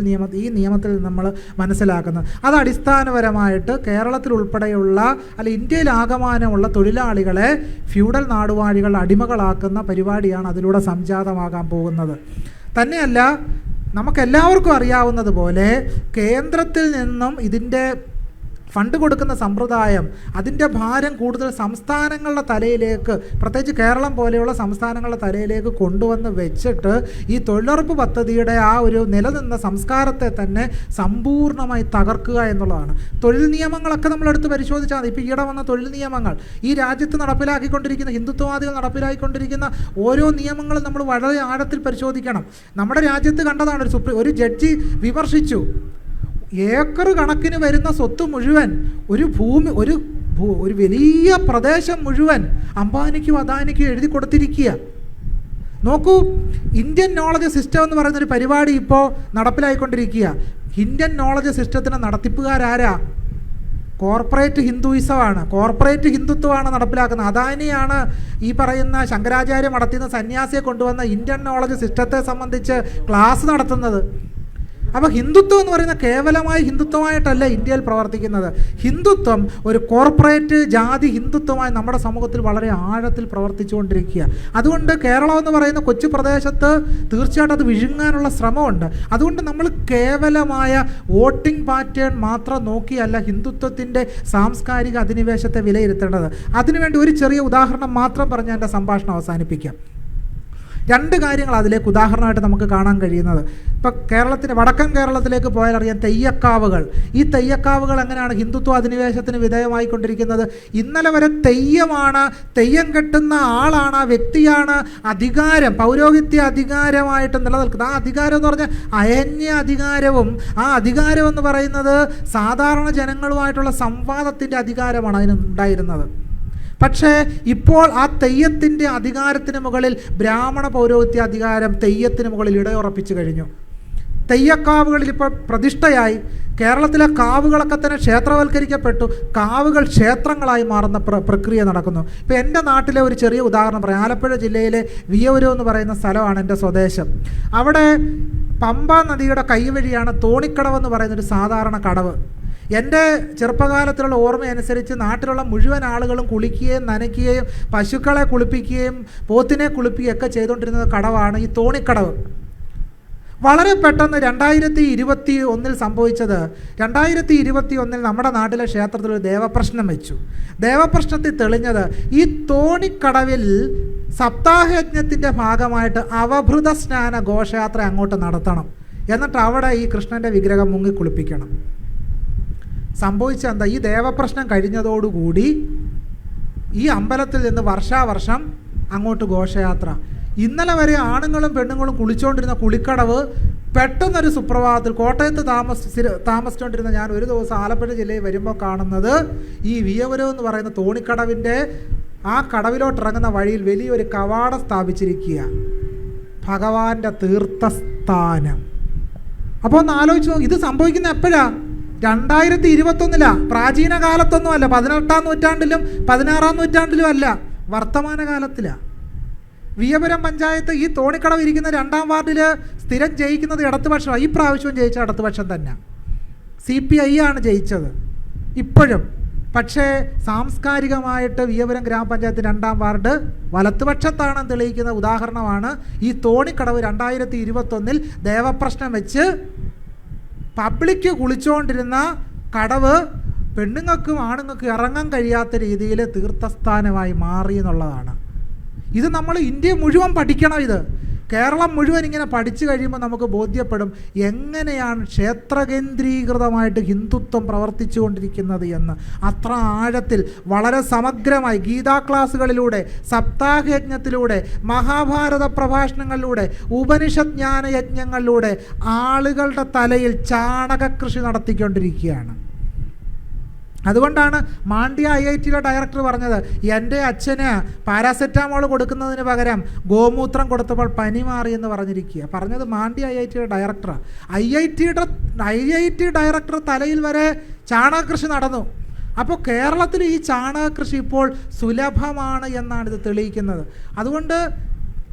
ഈ നിയമത്തിൽ നമ്മൾ മനസ്സിലാക്കുന്നത്. അത് അടിസ്ഥാനപരമായിട്ട് കേരളത്തിൽ ഉൾപ്പെടെയുള്ള ഇന്ത്യയിൽ ആകമാനമുള്ള തൊഴിലാളികളെ ഫ്യൂഡൽ നാടുവാഴികൾ അടിമകളാക്കുന്ന പരിപാടിയാണ് അതിലൂടെ സംജാതമാകാൻ പോകുന്നത്. തന്നെയല്ല, നമുക്കെല്ലാവർക്കും അറിയാവുന്നതുപോലെ കേന്ദ്രത്തിൽ നിന്നും ഇതിൻ്റെ ഫണ്ട് കൊടുക്കുന്ന സമ്പ്രദായം, അതിൻ്റെ ഭാരം കൂടുതൽ സംസ്ഥാനങ്ങളുടെ തലയിലേക്ക്, പ്രത്യേകിച്ച് കേരളം പോലെയുള്ള സംസ്ഥാനങ്ങളുടെ തലയിലേക്ക് കൊണ്ടുവന്ന് വെച്ചിട്ട് ഈ തൊഴിലുറപ്പ് പദ്ധതിയുടെ ആ ഒരു നിലനിന്ന സംസ്കാരത്തെ തന്നെ സമ്പൂർണ്ണമായി തകർക്കുക എന്നുള്ളതാണ്. തൊഴിൽ നിയമങ്ങളൊക്കെ നമ്മളെടുത്ത് പരിശോധിച്ചാൽ മതി. ഇപ്പോൾ ഈയിടെ വന്ന തൊഴിൽ നിയമങ്ങൾ, ഈ രാജ്യത്ത് നടപ്പിലാക്കിക്കൊണ്ടിരിക്കുന്ന ഹിന്ദുത്വവാദികൾ നടപ്പിലാക്കിക്കൊണ്ടിരിക്കുന്ന ഓരോ നിയമങ്ങളും നമ്മൾ വളരെ ആഴത്തിൽ പരിശോധിക്കണം. നമ്മുടെ രാജ്യത്ത് കണ്ടതാണ്, ഒരു ജഡ്ജി വിമർശിച്ചു, ഏക്കർ കണക്കിന് വരുന്ന സ്വത്ത് മുഴുവൻ, ഒരു ഭൂമി, ഒരു വലിയ പ്രദേശം മുഴുവൻ അംബാനിക്കും അദാനിക്കും എഴുതി കൊടുത്തിരിക്കുക. നോക്കൂ, ഇന്ത്യൻ നോളജ് സിസ്റ്റം എന്ന് പറയുന്നൊരു പരിപാടി ഇപ്പോൾ നടപ്പിലായിക്കൊണ്ടിരിക്കുക. ഇന്ത്യൻ നോളജ് സിസ്റ്റത്തിന് നടത്തിപ്പുകാരാരാ? കോർപ്പറേറ്റ് ഹിന്ദുയിസമാണ്, കോർപ്പറേറ്റ് ഹിന്ദുത്വമാണ് നടപ്പിലാക്കുന്നത്. അദാനിയാണ് ഈ പറയുന്ന ശങ്കരാചാര്യ നടത്തുന്ന സന്യാസിയെ കൊണ്ടുവന്ന ഇന്ത്യൻ നോളജ് സിസ്റ്റത്തെ സംബന്ധിച്ച് ക്ലാസ് നടത്തുന്നത്. അപ്പോൾ ഹിന്ദുത്വം എന്ന് പറയുന്ന കേവലമായി ഹിന്ദുത്വമായിട്ടല്ല ഇന്ത്യയിൽ പ്രവർത്തിക്കുന്നത്. ഹിന്ദുത്വം ഒരു കോർപ്പറേറ്റ് ജാതി ഹിന്ദുത്വമായി നമ്മുടെ സമൂഹത്തിൽ വളരെ ആഴത്തിൽ പ്രവർത്തിച്ചുകൊണ്ടിരിക്കുക. അതുകൊണ്ട് കേരളം എന്ന് പറയുന്ന കൊച്ചു പ്രദേശത്ത് തീർച്ചയായിട്ടും അത് വിഴുങ്ങാനുള്ള ശ്രമമുണ്ട്. അതുകൊണ്ട് നമ്മൾ കേവലമായ വോട്ടിംഗ് പാറ്റേൺ മാത്രം നോക്കിയല്ല ഹിന്ദുത്വത്തിൻ്റെ സാംസ്കാരിക അധിനിവേശത്തെ വിലയിരുത്തേണ്ടത്. അതിനുവേണ്ടി ഒരു ചെറിയ ഉദാഹരണം മാത്രം പറഞ്ഞ് എൻ്റെ സംഭാഷണം അവസാനിപ്പിക്കാം. രണ്ട് കാര്യങ്ങൾ അതിലേക്ക് ഉദാഹരണമായിട്ട് നമുക്ക് കാണാൻ കഴിയുന്നത്. ഇപ്പം കേരളത്തിന് വടക്കൻ കേരളത്തിലേക്ക് പോയാൽ അറിയാം തെയ്യക്കാവുകൾ. ഈ തെയ്യക്കാവുകൾ എങ്ങനെയാണ് ഹിന്ദുത്വ അധിനിവേശത്തിന് വിധേയമായിക്കൊണ്ടിരിക്കുന്നത്? ഇന്നലെ വരെ തെയ്യമാണ്, തെയ്യം കെട്ടുന്ന ആളാണ്, ആ വ്യക്തിയാണ് അധികാരം, പൗരോഹിത്യ അധികാരമായിട്ട് നിലനിൽക്കുന്നത്. ആ അധികാരം എന്ന് പറഞ്ഞാൽ അയന്യ അധികാരവും, ആ അധികാരം എന്ന് പറയുന്നത് സാധാരണ ജനങ്ങളുമായിട്ടുള്ള സംവാദത്തിൻ്റെ അധികാരമാണ് അതിനുണ്ടായിരുന്നത്. പക്ഷേ ഇപ്പോൾ ആ തെയ്യത്തിൻ്റെ അധികാരത്തിന് മുകളിൽ ബ്രാഹ്മണ പൗരോഹിത്യ അധികാരം തെയ്യത്തിന് മുകളിൽ ഇടയുറപ്പിച്ചു കഴിഞ്ഞു. തെയ്യക്കാവുകളിൽ ഇപ്പോൾ പ്രതിഷ്ഠയായി. കേരളത്തിലെ കാവുകളൊക്കെ തന്നെ ക്ഷേത്രവൽക്കരിക്കപ്പെട്ടു. കാവുകൾ ക്ഷേത്രങ്ങളായി മാറുന്ന പ്രക്രിയ നടക്കുന്നു. ഇപ്പോൾ എൻ്റെ നാട്ടിലെ ഒരു ചെറിയ ഉദാഹരണം പറയാം. ആലപ്പുഴ ജില്ലയിലെ വിയവൂര് എന്ന് പറയുന്ന സ്ഥലമാണ് എൻ്റെ സ്വദേശം. അവിടെ പമ്പ നദിയുടെ കൈവഴിയാണ് തോണിക്കടവെന്ന് പറയുന്നൊരു സാധാരണ കടവ്. എൻ്റെ ചെറുപ്പകാലത്തിലുള്ള ഓർമ്മയനുസരിച്ച് നാട്ടിലുള്ള മുഴുവൻ ആളുകളും കുളിക്കുകയും നനയ്ക്കുകയും പശുക്കളെ കുളിപ്പിക്കുകയും പോത്തിനെ കുളിപ്പിക്കുകയും ഒക്കെ ചെയ്തുകൊണ്ടിരുന്ന കടവാണ് ഈ തോണിക്കടവ്. വളരെ പെട്ടെന്ന് 2021 സംഭവിച്ചത്, 2021 നമ്മുടെ നാട്ടിലെ ക്ഷേത്രത്തിൽ ഒരു ദേവപ്രശ്നം വെച്ചു. ദേവപ്രശ്നത്തിൽ തെളിഞ്ഞത് ഈ തോണിക്കടവിൽ സപ്താഹയജ്ഞത്തിൻ്റെ ഭാഗമായിട്ട് അവഭൃത സ്നാന ഘോഷയാത്ര അങ്ങോട്ട് നടത്തണം. എന്നിട്ട് അവിടെ ഈ കൃഷ്ണൻ്റെ വിഗ്രഹം മുങ്ങി കുളിപ്പിക്കണം. സംഭവിച്ച എന്താ? ഈ ദേവപ്രശ്നം കഴിഞ്ഞതോടുകൂടി ഈ അമ്പലത്തിൽ നിന്ന് വർഷാവർഷം അങ്ങോട്ട് ഘോഷയാത്ര. ഇന്നലെ വരെ ആണുങ്ങളും പെണ്ണുങ്ങളും കുളിച്ചുകൊണ്ടിരുന്ന കുളിക്കടവ് പെട്ടെന്നൊരു സുപ്രഭാതത്തിൽ കോട്ടയത്ത് താമസിച്ചുകൊണ്ടിരുന്ന ഞാൻ ഒരു ദിവസം ആലപ്പുഴ ജില്ലയിൽ വരുമ്പോൾ കാണുന്നത് ഈ വിയവൂര് എന്ന് പറയുന്ന തോണിക്കടവിൻ്റെ ആ കടവിലോട്ടിറങ്ങുന്ന വഴിയിൽ വലിയൊരു കവാടം സ്ഥാപിച്ചിരിക്കുക. ഭഗവാന്റെ തീർത്ഥസ്ഥാനം. അപ്പോൾ ഒന്ന് ആലോചിച്ചു, ഇത് സംഭവിക്കുന്ന എപ്പോഴാ? 2021 പ്രാചീന കാലത്തൊന്നും അല്ല, 18-ാം നൂറ്റാണ്ടിലും 16-ാം നൂറ്റാണ്ടിലും അല്ല, വർത്തമാനകാലത്തിലാണ്. വിയപുരം പഞ്ചായത്ത് ഈ തോണിക്കടവ് ഇരിക്കുന്ന 2-ാം വാർഡിൽ സ്ഥിരം ജയിക്കുന്നത് ഇടതുപക്ഷമാണ്. ഈ പ്രാവശ്യവും ജയിച്ച ഇടതുപക്ഷം തന്നെ, CPI ആണ് ജയിച്ചത് ഇപ്പോഴും. പക്ഷേ സാംസ്കാരികമായിട്ട് വിയപുരം ഗ്രാമപഞ്ചായത്ത് 2-ാം വാർഡ് വലത്തുപക്ഷത്താണെന്ന് തെളിയിക്കുന്ന ഉദാഹരണമാണ് ഈ തോണിക്കടവ്. 2021 ദേവപ്രശ്നം വെച്ച് പബ്ലിക്ക് കുളിച്ചുകൊണ്ടിരുന്ന കടവ് പെണ്ണുങ്ങൾക്കും ആണുങ്ങൾക്കും ഇറങ്ങാൻ കഴിയാത്ത രീതിയിൽ തീർത്ഥസ്ഥാനമായി മാറി എന്നുള്ളതാണ്. ഇത് നമ്മൾ ഇന്ത്യ മുഴുവൻ പഠിക്കണം. ഇത് കേരളം മുഴുവൻ ഇങ്ങനെ പഠിച്ചു കഴിയുമ്പോൾ നമുക്ക് ബോധ്യപ്പെടും എങ്ങനെയാണ് ക്ഷേത്രകേന്ദ്രീകൃതമായിട്ട് ഹിന്ദുത്വം പ്രവർത്തിച്ചു കൊണ്ടിരിക്കുന്നത് എന്ന്. അത്ര ആഴത്തിൽ വളരെ സമഗ്രമായി ഗീതാ ക്ലാസ്സുകളിലൂടെ, സപ്താഹയജ്ഞത്തിലൂടെ, മഹാഭാരത പ്രഭാഷണങ്ങളിലൂടെ, ഉപനിഷത് ജ്ഞാനയജ്ഞങ്ങളിലൂടെ ആളുകളുടെ തലയിൽ ചാണകകൃഷി നടത്തിക്കൊണ്ടിരിക്കുകയാണ്. അതുകൊണ്ടാണ് മാണ്ഡ്യ IITയിലെ ഡയറക്ടർ പറഞ്ഞത്, എൻ്റെ അച്ഛന് പാരാസെറ്റാമോൾ കൊടുക്കുന്നതിന് പകരം ഗോമൂത്രം കൊടുത്തപ്പോൾ പനി മാറി എന്ന് പറഞ്ഞത് മാണ്ഡ്യ IITയിലെ ഡയറക്ടറാണ്. IIT ഡയറക്ടർ തലയിൽ വരെ ചാണകകൃഷി നടന്നു. അപ്പോൾ കേരളത്തിൽ ഈ ചാണകകൃഷി ഇപ്പോൾ സുലഭമാണ് എന്നാണ് ഇത് തെളിയിക്കുന്നത്. അതുകൊണ്ട്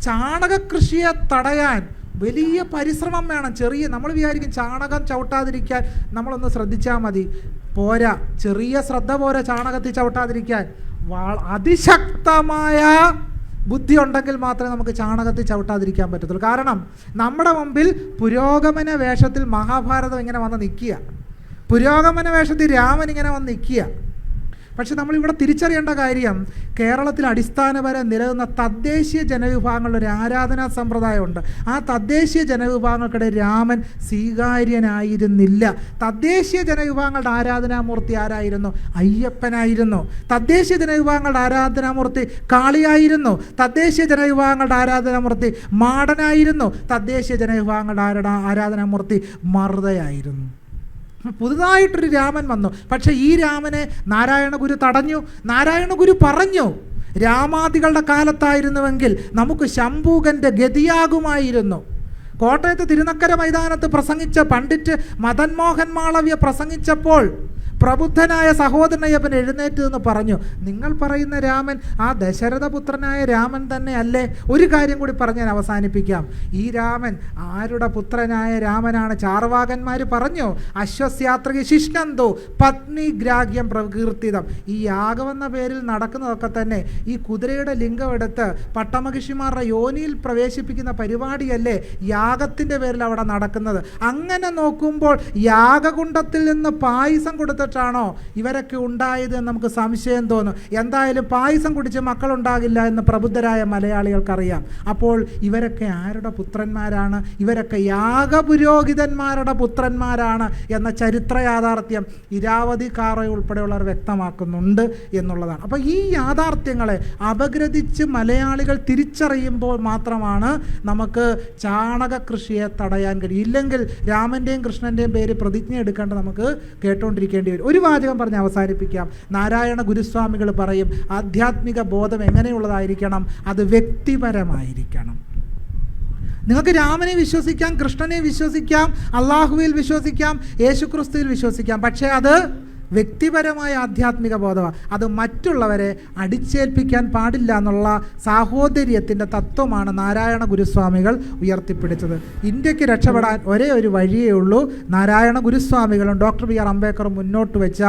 ചാണകകൃഷിയെ തടയാൻ വലിയ പരിശ്രമം വേണം. നമ്മൾ വിചാരിക്കും ചാണകം ചവിട്ടാതിരിക്കാൻ നമ്മളൊന്ന് ശ്രദ്ധിച്ചാൽ മതി. പോരാ, ചെറിയ ശ്രദ്ധ പോരാ ചാണകത്തിൽ ചവിട്ടാതിരിക്കാൻ. അതിശക്തമായ ബുദ്ധി ഉണ്ടെങ്കിൽ മാത്രമേ നമുക്ക് ചാണകത്തിൽ ചവിട്ടാതിരിക്കാൻ പറ്റത്തുള്ളൂ. കാരണം നമ്മുടെ മുമ്പിൽ പുരോഗമന വേഷത്തിൽ മഹാഭാരതം ഇങ്ങനെ വന്ന് നിൽക്കുക, പുരോഗമന വേഷത്തിൽ രാമൻ ഇങ്ങനെ വന്ന് നിൽക്കുക. പക്ഷെ നമ്മളിവിടെ തിരിച്ചറിയേണ്ട കാര്യം, കേരളത്തിൽ അടിസ്ഥാനപരം നിലനിന്ന തദ്ദേശീയ ജനവിഭാഗങ്ങളുടെ ഒരു ആരാധനാ സമ്പ്രദായമുണ്ട്. ആ തദ്ദേശീയ ജനവിഭാഗങ്ങൾക്കിടെ രാമൻ സ്വീകാര്യനായിരുന്നില്ല. തദ്ദേശീയ ജനവിഭാഗങ്ങളുടെ ആരാധനാമൂർത്തി ആരായിരുന്നു? അയ്യപ്പനായിരുന്നു. തദ്ദേശീയ ജനവിഭാഗങ്ങളുടെ ആരാധനാമൂർത്തി കാളിയായിരുന്നു. തദ്ദേശീയ ജനവിഭാഗങ്ങളുടെ ആരാധനാമൂർത്തി മാടനായിരുന്നു. തദ്ദേശീയ ജനവിഭാഗങ്ങളുടെ ആരാധനാമൂർത്തി മറുതയായിരുന്നു. പുതുതായിട്ടൊരു രാമൻ വന്നു. പക്ഷെ ഈ രാമനെ നാരായണ ഗുരു തടഞ്ഞു. നാരായണ ഗുരു പറഞ്ഞു, രാമാദികളുടെ കാലത്തായിരുന്നുവെങ്കിൽ നമുക്ക് ശംഭൂകൻ്റെ ഗതിയാകുമായിരുന്നു. കോട്ടയത്ത് തിരുനക്കര മൈതാനത്ത് പ്രസംഗിച്ച പണ്ഡിറ്റ് മദൻ മോഹൻ മാളവ്യ പ്രസംഗിച്ചപ്പോൾ പ്രബുദ്ധനായ സഹോദരനയ്യപ്പൻ എഴുന്നേറ്റ് എന്ന് പറഞ്ഞു, നിങ്ങൾ പറയുന്ന രാമൻ ആ ദശരഥപുത്രനായ രാമൻ തന്നെ അല്ലേ? ഒരു കാര്യം കൂടി പറഞ്ഞ് ഞാൻ അവസാനിപ്പിക്കാം. ഈ രാമൻ ആരുടെ പുത്രനായ രാമനാണ്? ചാർവാകന്മാർ പറഞ്ഞു, അശ്വസ്യാത്രയ്ക്ക് ശിഷ്ണന്തോ പത്നിഗ്രാഹ്യം പ്രകീർത്തിതം. ഈ യാഗമെന്ന പേരിൽ നടക്കുന്നതൊക്കെ തന്നെ ഈ കുതിരയുടെ ലിംഗം എടുത്ത് പട്ടമഹിഷിമാരുടെ യോനിയിൽ പ്രവേശിപ്പിക്കുന്ന പരിപാടിയല്ലേ യാഗത്തിൻ്റെ പേരിൽ അവിടെ നടക്കുന്നത്? അങ്ങനെ നോക്കുമ്പോൾ യാഗകുണ്ഡത്തിൽ നിന്ന് പായസം കൊടുത്തിട്ടാണോ ഇവരൊക്കെ ഉണ്ടായത് എന്ന് നമുക്ക് സംശയം തോന്നും. എന്തായാലും പായസം കുടിച്ച് മക്കളുണ്ടാകില്ല എന്ന് പ്രബുദ്ധരായ മലയാളികൾക്കറിയാം. അപ്പോൾ ഇവരൊക്കെ ആരുടെ പുത്രന്മാരാണ്? ഇവരൊക്കെ യാഗപുരോഹിതന്മാരുടെ പുത്രന്മാരാണ് എന്ന ചരിത്ര യാഥാർത്ഥ്യം ഇരാവതി കാറ ഉൾപ്പെടെയുള്ളവർ വ്യക്തമാക്കുന്നുണ്ട് എന്നുള്ളതാണ്. അപ്പോൾ ഈ യാഥാർത്ഥ്യങ്ങളെ അപഗ്രഥിച്ച് മലയാളികൾ തിരിച്ചറിയുമ്പോൾ മാത്രമാണ് നമുക്ക് ചാണക കൃഷിയെ തടയാൻ കഴിയും. ഇല്ലെങ്കിൽ രാമൻ്റെയും കൃഷ്ണൻ്റെയും പേര് പ്രതിജ്ഞ എടുക്കേണ്ട നമുക്ക് കേട്ടുകൊണ്ടിരിക്കേണ്ടി വരും. ഒരു വാചകം പറഞ്ഞ് അവസാനിപ്പിക്കാം. നാരായണ ഗുരുസ്വാമികൾ പറയും, ആധ്യാത്മിക ബോധം എങ്ങനെയുള്ളതായിരിക്കണം? അത് വ്യക്തിപരമായിരിക്കണം. നിങ്ങൾക്ക് രാമനെ വിശ്വസിക്കാം, കൃഷ്ണനെ വിശ്വസിക്കാം, അള്ളാഹുവിൽ വിശ്വസിക്കാം, യേശുക്രിസ്തുവിൽ വിശ്വസിക്കാം. പക്ഷേ അത് വ്യക്തിപരമായ ആധ്യാത്മിക ബോധമാണ്. അത് മറ്റുള്ളവരെ അടിച്ചേൽപ്പിക്കാൻ പാടില്ല എന്നുള്ള സാഹോദര്യത്തിൻ്റെ തത്വമാണ് നാരായണ ഗുരുസ്വാമികൾ ഉയർത്തിപ്പിടിച്ചത്. ഇന്ത്യക്ക് രക്ഷപ്പെടാൻ ഒരേ ഒരു വഴിയേ ഉള്ളൂ. നാരായണ ഗുരുസ്വാമികളും ഡോക്ടർ ബി ആർ അംബേദ്കറും മുന്നോട്ട് വെച്ച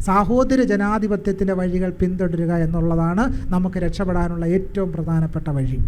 സാഹോദര്യ ജനാധിപത്യത്തിൻ്റെ വഴികൾ പിന്തുടരുക എന്നുള്ളതാണ് നമുക്ക് രക്ഷപ്പെടാനുള്ള ഏറ്റവും പ്രധാനപ്പെട്ട വഴി.